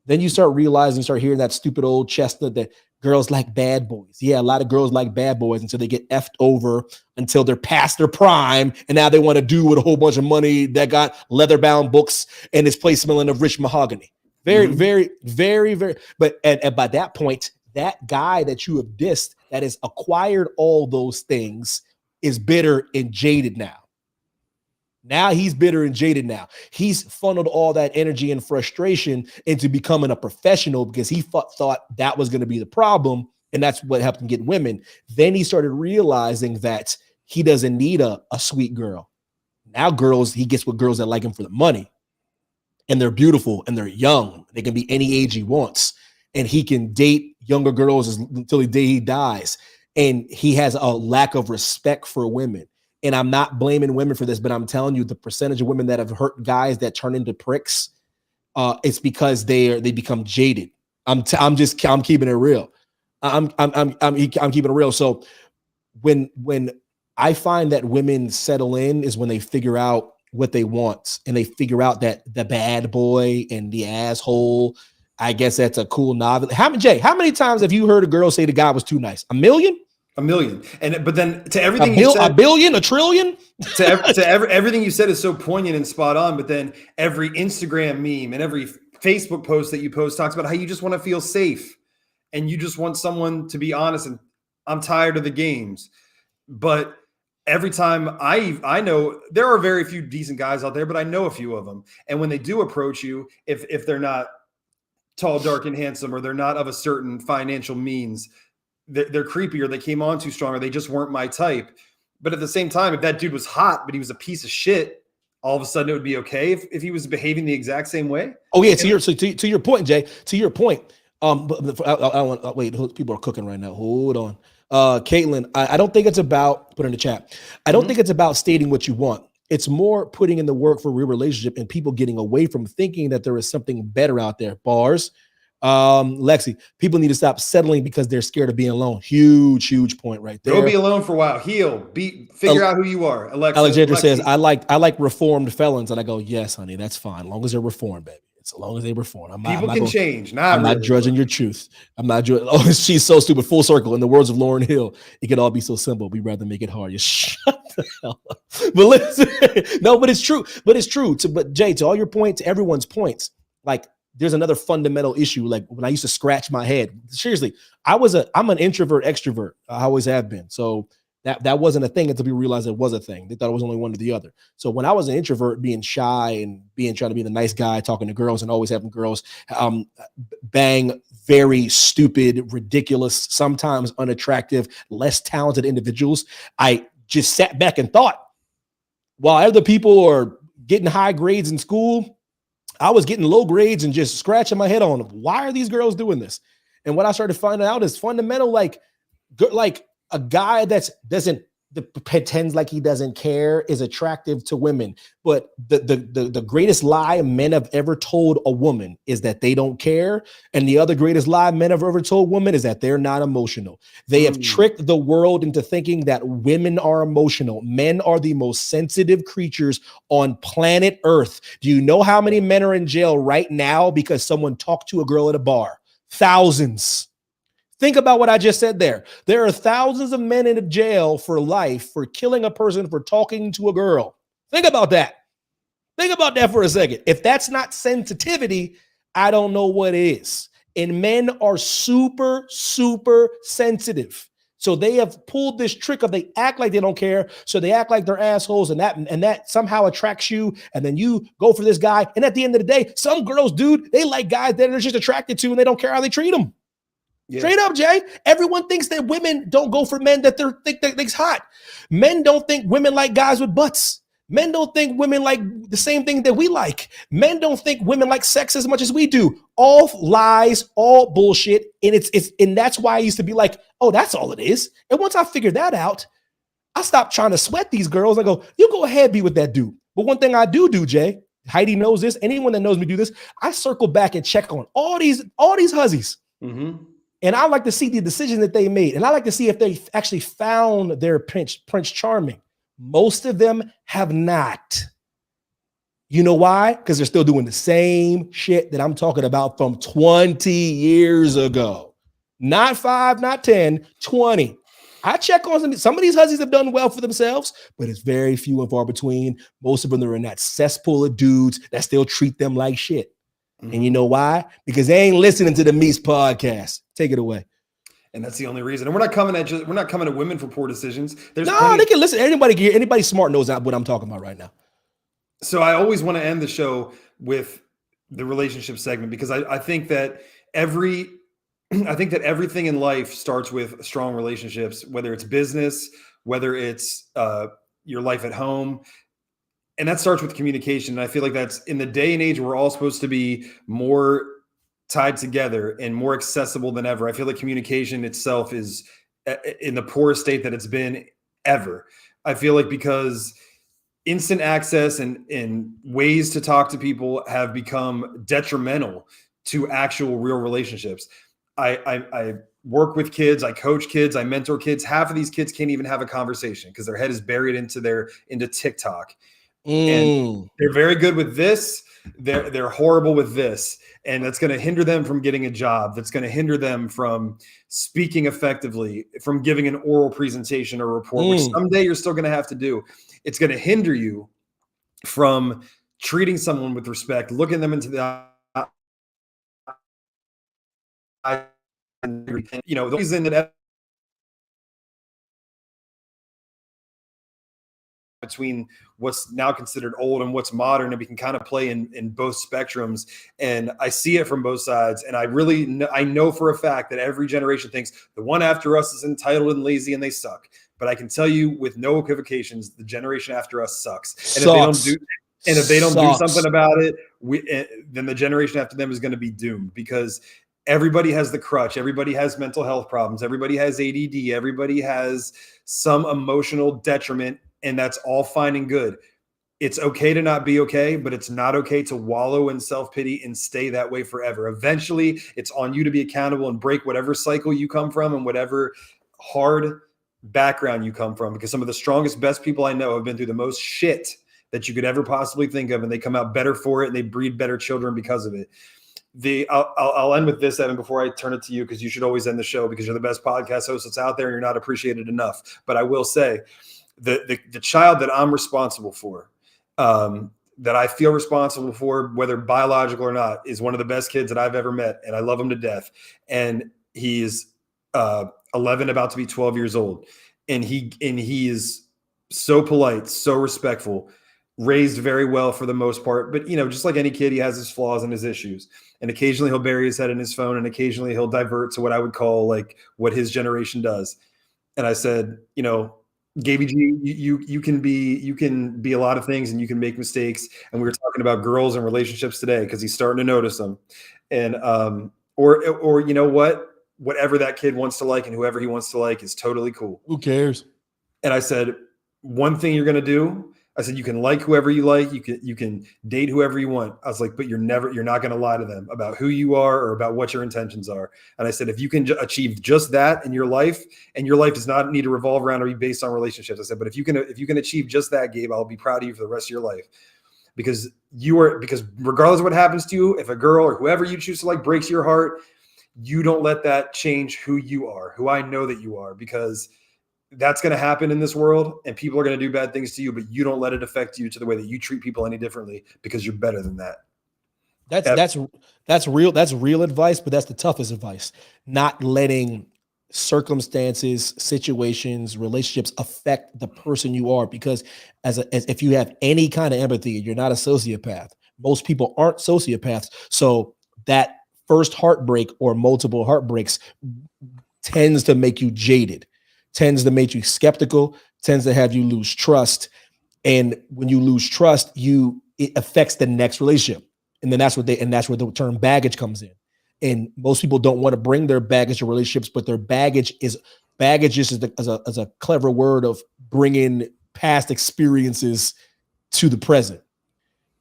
Then you start realizing, start hearing that stupid old chestnut that girls like bad boys. Yeah, a lot of girls like bad boys until they get effed over, until they're past their prime, and now they want to do with a whole bunch of money that got leather-bound books and this place smelling of rich mahogany. Very, very, very, very. But and by that point, that guy that you have dissed, that has acquired all those things, is bitter and jaded now. Now he's bitter and jaded now. He's funneled all that energy and frustration into becoming a professional because he thought that was going to be the problem, and that's what helped him get women. Then he started realizing that he doesn't need a sweet girl. Now he gets with girls that like him for the money. And they're beautiful and they're young. They can be any age he wants. And he can date younger girls until the day he dies. And he has a lack of respect for women. And I'm not blaming women for this, but I'm telling you, the percentage of women that have hurt guys that turn into pricks, it's because they become jaded. I'm keeping it real. I'm keeping it real. So when I find that women settle in is when they figure out what they want, and they figure out that the bad boy and the asshole, I guess that's a cool novel. How many times have you heard a girl say the guy was too nice? A million. But then to everything you said, a billion, a trillion, everything you said is so poignant and spot on. But then every Instagram meme and every Facebook post that you post talks about how you just want to feel safe and you just want someone to be honest. And I'm tired of the games, but every time I know there are very few decent guys out there, but I know a few of them. And when they do approach you, if they're not tall, dark, and handsome, or they're not of a certain financial means, they're creepy, or they came on too strong, or they just weren't my type. But at the same time, if that dude was hot, but he was a piece of shit, all of a sudden it would be okay if he was behaving the exact same way. Oh yeah. To your point, Jay, to your point. Wait, people are cooking right now. Hold on. Caitlin, I don't think it's about, put in the chat, I don't think it's about stating what you want. It's more putting in the work for a real relationship and people getting away from thinking that there is something better out there. Bars. Lexi, people need to stop settling because they're scared of being alone. Huge point right there. Go be alone for a while. Heal. Figure out who you are. Alexandra says, I like reformed felons. And I go, yes, honey, that's fine. As long as they're reformed, baby. As long as they reform. People can change. I'm not judging your truth. I'm not judging. Oh, she's so stupid. Full circle. In the words of Lauryn Hill, it could all be so simple. We'd rather make it hard. You shut the hell up. But listen, no, but it's true. But Jay, to all your points, to everyone's points, like there's another fundamental issue. Like when I used to scratch my head, seriously, I'm an introvert, extrovert. I always have been. So that wasn't a thing until people realized it was a thing. They thought it was only one or the other. So when I was an introvert, being shy and trying to be the nice guy, talking to girls and always having girls bang very stupid, ridiculous, sometimes unattractive, less talented individuals, I just sat back and thought, while other people are getting high grades in school, I was getting low grades and just scratching my head on them. Why are these girls doing this? And what I started finding out is fundamental, like a guy that pretends like he doesn't care is attractive to women. But the greatest lie men have ever told a woman is that they don't care. And the other greatest lie men have ever told women is that they're not emotional. They have tricked the world into thinking that women are emotional. Men are the most sensitive creatures on planet Earth. Do you know how many men are in jail right now because someone talked to a girl at a bar? Thousands. Think about what I just said there. There are thousands of men in jail for life for killing a person for talking to a girl. Think about that. Think about that for a second. If that's not sensitivity, I don't know what is. And men are super, super sensitive. So they have pulled this trick of they act like they don't care. So they act like they're assholes and that somehow attracts you. And then you go for this guy. And at the end of the day, some girls, dude, they like guys that they're just attracted to and they don't care how they treat them. Yeah. Straight up, Jay. Everyone thinks that women don't go for men that they think's hot. Men don't think women like guys with butts. Men don't think women like the same thing that we like. Men don't think women like sex as much as we do. All lies, all bullshit. And that's why I used to be like, oh, that's all it is. And once I figured that out, I stopped trying to sweat these girls. I go, you go ahead, be with that dude. But one thing I do, Jay, Heidi knows this. Anyone that knows me do this. I circle back and check on all these hussies. Mm-hmm. And I like to see the decision that they made. And I like to see if they actually found their Prince Charming. Most of them have not. You know why? Because they're still doing the same shit that I'm talking about from 20 years ago. Not 5, not 10, 20. I check on some of these hussies have done well for themselves, but it's very few and far between. Most of them are in that cesspool of dudes that still treat them like shit. And you know why? Because they ain't listening to the Meest Podcast. Take it away. And that's the only reason. And we're not coming at women for poor decisions. They can listen. Anybody smart knows what I'm talking about right now. So I always want to end the show with the relationship segment because I think that everything in life starts with strong relationships, whether it's business, whether it's your life at home. And that starts with communication. And I feel like that's in the day and age, we're all supposed to be more tied together and more accessible than ever. I feel like communication itself is in the poorest state that it's been ever. I feel like because instant access and ways to talk to people have become detrimental to actual real relationships. I work with kids, I coach kids, I mentor kids. Half of these kids can't even have a conversation because their head is buried into TikTok. And they're very good with this. They're horrible with this. And that's going to hinder them from getting a job. That's going to hinder them from speaking effectively, from giving an oral presentation or report, which someday you're still going to have to do. It's going to hinder you from treating someone with respect, looking them into the eye. The reason that between what's now considered old and what's modern, and we can kind of play in both spectrums. And I see it from both sides. And I know for a fact that every generation thinks the one after us is entitled and lazy and they suck. But I can tell you with no equivocations, the generation after us sucks. And if they don't do something about it, then the generation after them is going to be doomed because everybody has the crutch. Everybody has mental health problems. Everybody has ADD. Everybody has some emotional detriment. And that's all fine and good. It's okay to not be okay, but it's not okay to wallow in self-pity and stay that way forever. Eventually, it's on you to be accountable and break whatever cycle you come from and whatever hard background you come from, because some of the strongest, best people I know have been through the most shit that you could ever possibly think of, and they come out better for it, and they breed better children because of it. I'll end with this, Evan, before I turn it to you, because you should always end the show because you're the best podcast host that's out there and you're not appreciated enough. But I will say the child that I'm responsible for, that I feel responsible for, whether biological or not, is one of the best kids that I've ever met. And I love him to death. And he's 11, about to be 12 years old. And he is so polite, so respectful, raised very well for the most part. But, just like any kid, he has his flaws and his issues. And occasionally he'll bury his head in his phone, and occasionally he'll divert to what I would call like what his generation does. And I said, Gaby G, you can be a lot of things, and you can make mistakes. And we were talking about girls and relationships today because he's starting to notice them. And or you know what? Whatever that kid wants to like and whoever he wants to like is totally cool. Who cares? And I said, one thing you're going to do, I said, you can like whoever you like. You can date whoever you want. I was like, but you're not going to lie to them about who you are or about what your intentions are. And I said, if you can achieve just that in your life, and your life does not need to revolve around or be based on relationships. I said, but if you can achieve just that, Gabe, I'll be proud of you for the rest of your life, because regardless of what happens to you, if a girl or whoever you choose to like breaks your heart, you don't let that change who you are, who I know that you are, because that's going to happen in this world, and people are going to do bad things to you, but you don't let it affect you to the way that you treat people any differently, because you're better than that. That's real advice, but that's the toughest advice. Not letting circumstances, situations, relationships affect the person you are, because as if you have any kind of empathy, you're not a sociopath. Most people aren't sociopaths. So that first heartbreak or multiple heartbreaks tends to make you jaded, tends to make you skeptical, tends to have you lose trust. And when you lose trust, it affects the next relationship. And then that's where the term baggage comes in. And most people don't want to bring their baggage to relationships, but their baggage is a clever word of bringing past experiences to the present.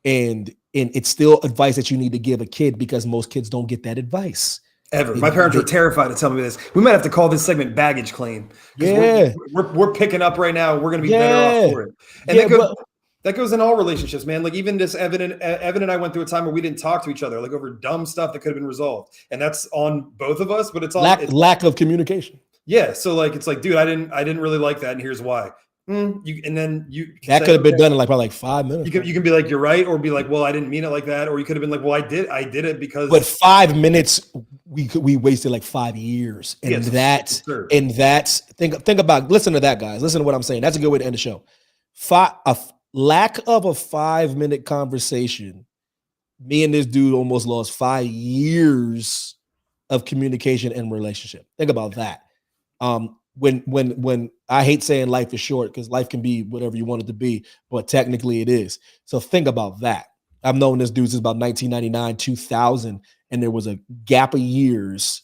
And it's still advice that you need to give a kid, because most kids don't get that advice. Ever. My parents were terrified to tell me this. We might have to call this segment baggage claim. Yeah. We're picking up right now. We're going to be better off for it. And that goes in all relationships, man. Like even this, Evan and I went through a time where we didn't talk to each other, like over dumb stuff that could have been resolved. And that's on both of us, but it's all lack of communication. Yeah. So like, it's like, dude, I didn't really like that. And here's why. That could have been done in probably 5 minutes. You can be like, you're right. Or be like, well, I didn't mean it like that. Or you could have been like, well, I did it because. But 5 minutes, we wasted like 5 years. And think about, listen to that, guys. Listen to what I'm saying. That's a good way to end the show. A lack of a 5-minute conversation. Me and this dude almost lost 5 years of communication and relationship. Think about that. When I hate saying life is short, because life can be whatever you want it to be, but technically it is. So think about that. I've known this dude since about 1999, 2000, and there was a gap of years,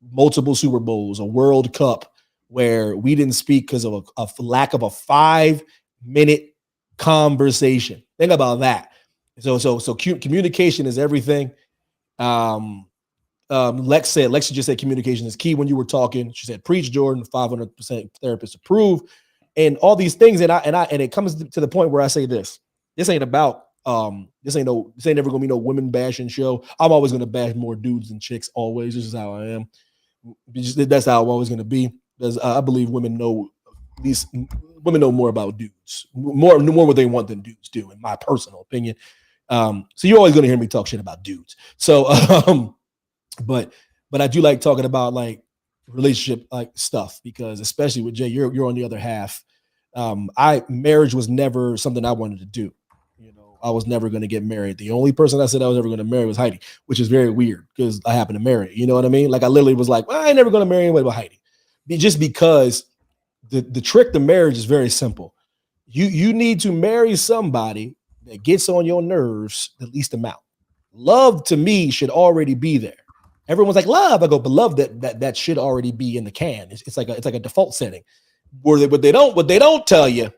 multiple Super Bowls, a World Cup, where we didn't speak because of a lack of a 5-minute conversation. Think about that. So communication is everything. Lex just said communication is key when you were talking. She said, preach, Jordan, 500% therapists approve, and all these things. And it comes to the point where I say this ain't about, this ain't never gonna be no women bashing show. I'm always gonna bash more dudes than chicks. Always. This is how I am. That's how I'm always gonna be. Because I believe women know more about dudes, more what they want than dudes do, in my personal opinion. So you're always gonna hear me talk shit about dudes. So, But I do like talking about like relationship like stuff, because especially with Jay, you're on the other half. Marriage was never something I wanted to do. I was never going to get married. The only person I said I was ever going to marry was Heidi, which is very weird because I happened to marry. You know what I mean? Like I literally was like, well, I ain't never going to marry anybody but Heidi, just because the trick to marriage is very simple. You need to marry somebody that gets on your nerves the least amount. Love to me should already be there. Everyone's like, love. I go, but love that should already be in the can. It's like a default setting. What they don't tell you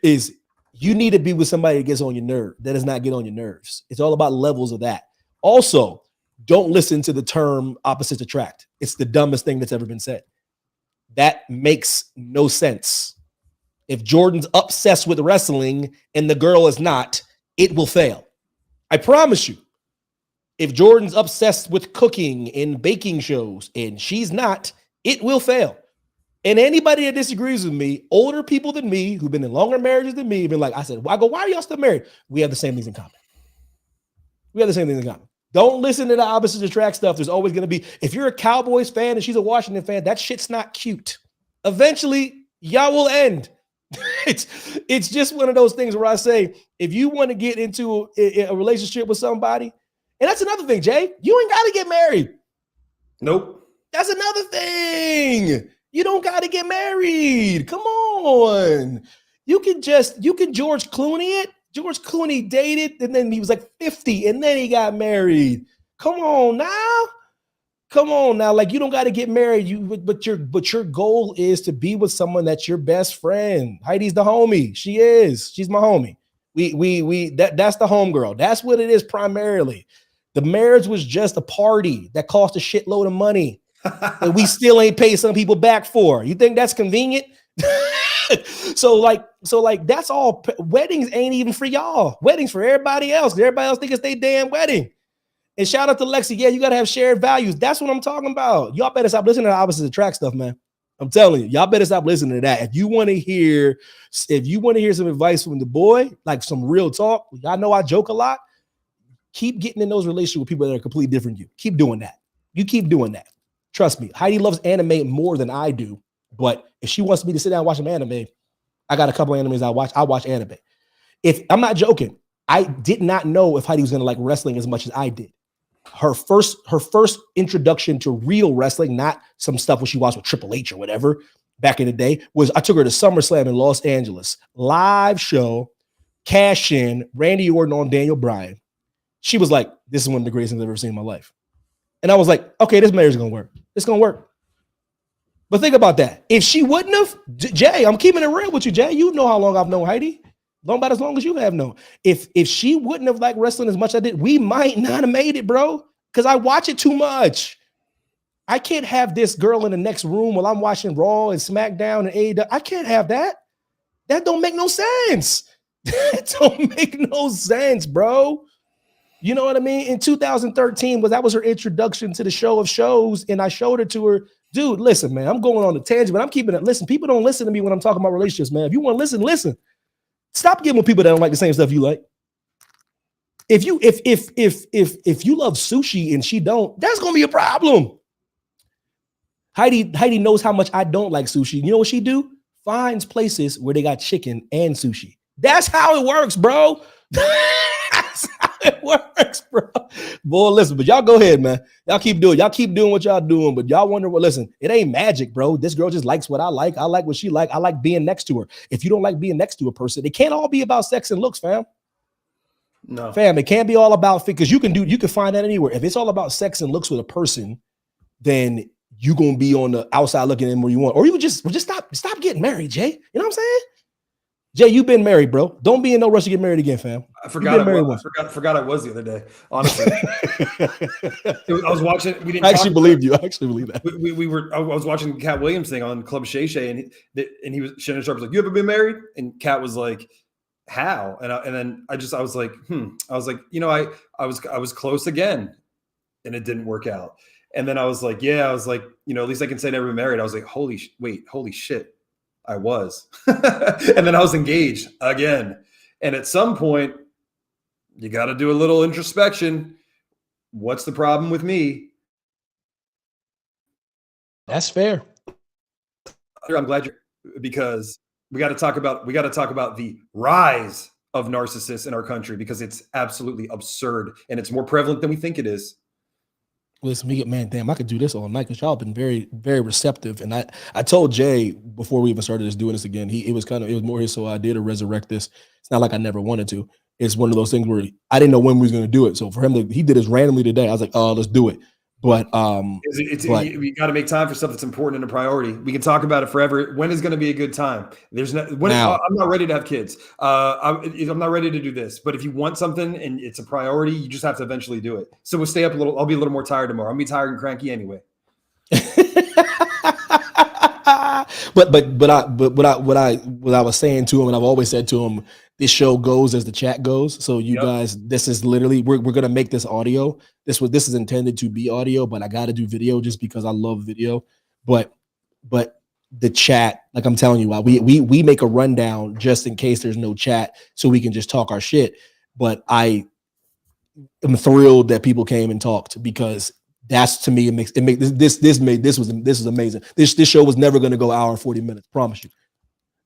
is you need to be with somebody that gets on your nerve. That does not get on your nerves. It's all about levels of that. Also, don't listen to the term opposites attract. It's the dumbest thing that's ever been said. That makes no sense. If Jordan's obsessed with wrestling and the girl is not, it will fail. I promise you. If Jordan's obsessed with cooking and baking shows and she's not, it will fail. And anybody that disagrees with me, older people than me, who've been in longer marriages than me, been like, I said, why are y'all still married? We have the same things in common. Don't listen to the opposites attract stuff. There's always going to be, if you're a Cowboys fan and she's a Washington fan, that shit's not cute. Eventually, y'all will end. It's just one of those things where I say, if you want to get into a relationship with somebody, and that's another thing, Jay, you ain't got to get married. Nope. That's another thing. You don't got to get married. Come on. You can George Clooney it. George Clooney dated, and then he was like 50, and then he got married. Come on now. Like, you don't got to get married. But your goal is to be with someone that's your best friend. Heidi's the homie. She's my homie. That's the homegirl. That's what it is primarily. The marriage was just a party that cost a shitload of money that we still ain't paid some people back for. You think that's convenient? So that's all. Weddings ain't even for y'all. Weddings for everybody else. Everybody else think it's their damn wedding. And shout out to Lexi. Yeah, you got to have shared values. That's what I'm talking about. Y'all better stop listening to the opposites attract stuff, man. I'm telling you, y'all better stop listening to that. If you want to hear some advice from the boy, like some real talk, y'all know I joke a lot. Keep getting in those relationships with people that are completely different than you. Keep doing that. You keep doing that. Trust me. Heidi loves anime more than I do. But if she wants me to sit down and watch some anime, I got a couple of animes I watch. I watch anime. If I'm not joking, I did not know if Heidi was going to like wrestling as much as I did. Her first introduction to real wrestling, not some stuff where she watched with Triple H or whatever back in the day, was I took her to SummerSlam in Los Angeles. Live show, cash in, Randy Orton on Daniel Bryan. She was like, this is one of the greatest things I've ever seen in my life. And I was like, okay, this marriage is going to work. It's going to work. But think about that. If she wouldn't have, Jay, I'm keeping it real with you, Jay. You know how long I've known Heidi. About as long as you have known. If she wouldn't have liked wrestling as much as I did, we might not have made it, bro. Because I watch it too much. I can't have this girl in the next room while I'm watching Raw and SmackDown and AEW. I can't have that. That don't make no sense. That don't make no sense, bro. You know what I mean? In 2013, that was her introduction to the show of shows, and I showed it to her. Dude, listen, man, I'm going on a tangent, but I'm keeping it. Listen, people don't listen to me when I'm talking about relationships, man. If you want to listen, listen. Stop giving people that don't like the same stuff you like. If you love sushi and she don't, that's gonna be a problem. Heidi knows how much I don't like sushi. You know what she do? Finds places where they got chicken and sushi. That's how it works, bro. That's how it works, bro. Boy, listen, but y'all go ahead, man. Y'all keep doing what y'all doing, but y'all wonder what, listen, it ain't magic, bro. This girl just likes what I like. I like what she like. I like being next to her. If you don't like being next to a person, it can't all be about sex and looks, fam. No. Fam, it can't be all about, because you can find that anywhere. If it's all about sex and looks with a person, then you gonna be on the outside looking in where you want. Or you would just stop getting married, Jay. You know what I'm saying? Jay, you've been married, bro. Don't be in no rush to get married again, fam. I forgot I was the other day. Honestly, I was watching. We didn't. I actually believe you. I actually believe that. I was watching Cat Williams thing on Club Shay Shay, and he was Shannon Sharp was like, "You ever been married?" And Cat was like, "How?" And then I was like, I was like, I was close again, and it didn't work out. And then I was like, yeah, I was like, at least I can say never been married. I was like, holy shit. I was. And then I was engaged again. And at some point, you got to do a little introspection. What's the problem with me? That's fair. I'm glad because we got to talk about the rise of narcissists in our country, because it's absolutely absurd and it's more prevalent than we think it is. Listen, I could do this all night because y'all have been very, very receptive. And I told Jay before we even started doing this again, it was more his sole idea to resurrect this. It's not like I never wanted to. It's one of those things where I didn't know when we was going to do it. So for him, he did this randomly today. I was like, oh, let's do it. But we got to make time for stuff that's important and a priority. We can talk about it forever. When is going to be a good time? I'm not ready to have kids. I'm not ready to do this. But if you want something and it's a priority, you just have to eventually do it. So we'll stay up a little. I'll be a little more tired tomorrow. I'll be tired and cranky anyway. but what I was saying to him, and I've always said to him, this show goes as the chat goes. So you guys, this is literally we're gonna make this audio. This is intended to be audio, but I got to do video just because I love video. But the chat, like I'm telling you, we make a rundown just in case there's no chat, so we can just talk our shit. But I am thrilled that people came and talked, because that's, to me, this was amazing. This show was never going to go hour and 40 minutes, promise you.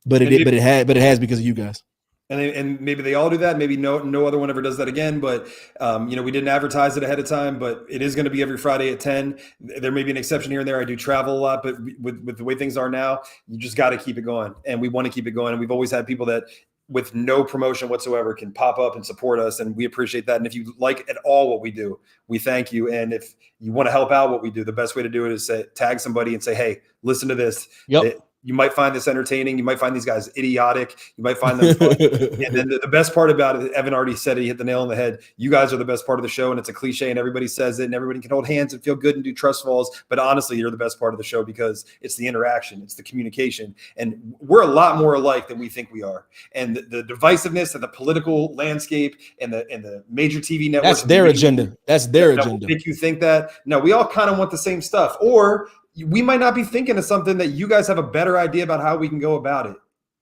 But it has because of you guys. And maybe they all do that. Maybe no other one ever does that again. But we didn't advertise it ahead of time. But it is going to be every Friday at 10. There may be an exception here and there. I do travel a lot, but with the way things are now, you just got to keep it going. And we want to keep it going. And we've always had people that, with no promotion whatsoever, can pop up and support us, and we appreciate that. And if you like at all what we do, we thank you. And if you want to help out what we do, the best way to do it is tag somebody and say, hey, listen to this. Yep. You might find this entertaining. You might find these guys idiotic. You might find them fun. And then the best part about it, Evan already said it, he hit the nail on the head. You guys are the best part of the show, and it's a cliche, and everybody says it, and everybody can hold hands and feel good and do trust falls. But honestly, you're the best part of the show, because it's the interaction, it's the communication, and we're a lot more alike than we think we are. And the divisiveness and the political landscape and the major TV networks. That's their agenda. That's their agenda. Make you think that. No, we all kind of want the same stuff, or we might not be thinking of something that you guys have a better idea about how we can go about it.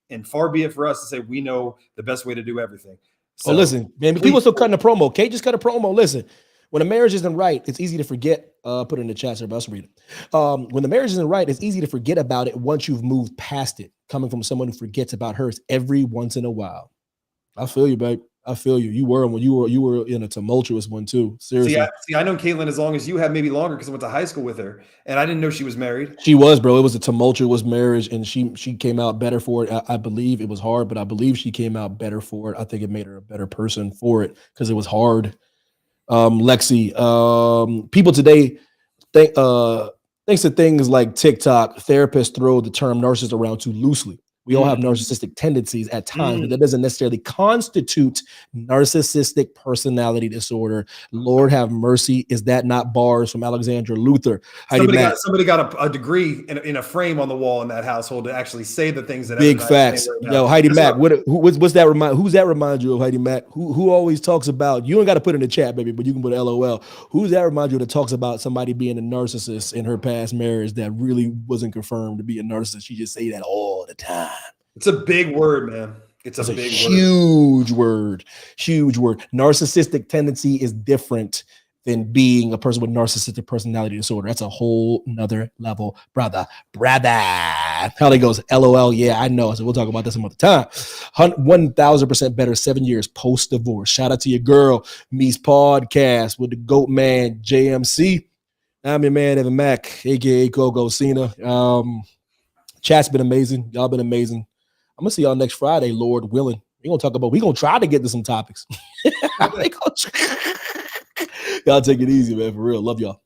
And far be it for us to say we know the best way to do everything. So, listen, man, people still cutting a promo. Okay, just cut a promo. Listen, when a marriage isn't right, it's easy to forget. Put it in the chat, so everybody else read it. When the marriage isn't right, it's easy to forget about it once you've moved past it. Coming from someone who forgets about hers every once in a while. I feel you, babe. I feel you. You were in a tumultuous one too. Seriously. See, I know Caitlin as long as you have, maybe longer, because I went to high school with her, and I didn't know she was married. She was, bro. It was a tumultuous marriage, and she came out better for it. I believe it was hard, but I believe she came out better for it. I think it made her a better person for it, because it was hard. Lexi, people today thanks to things like TikTok, therapists throw the term narcissist around too loosely. We all have narcissistic tendencies at times, but that doesn't necessarily constitute narcissistic personality disorder. Lord have mercy. Is that not bars from Alexander Luther? Somebody got a degree in a frame on the wall in that household to actually say the things that big facts. Right. Yo, Heidi Mack, what's that remind? Who's that remind you of, Heidi Mack? Who always talks about, you ain't got to put in the chat, baby, but you can put LOL. Who's that remind you that talks about somebody being a narcissist in her past marriage that really wasn't confirmed to be a narcissist? She just say that all the time. It's a big word, man. It's a big huge word. Huge word. Narcissistic tendency is different than being a person with narcissistic personality disorder. That's a whole nother level, brother. How they goes, LOL, yeah, I know. So we'll talk about this some other time. 1,000% better 7 years post-divorce. Shout out to your girl, Meest Podcast, with the GOAT man, JMC. I'm your man, Evan Mack, a.k.a. Coco Cena. Chat's been amazing. Y'all been amazing. I'm gonna see y'all next Friday, Lord willing. We're gonna try to get to some topics. Y'all take it easy, man. For real. Love y'all.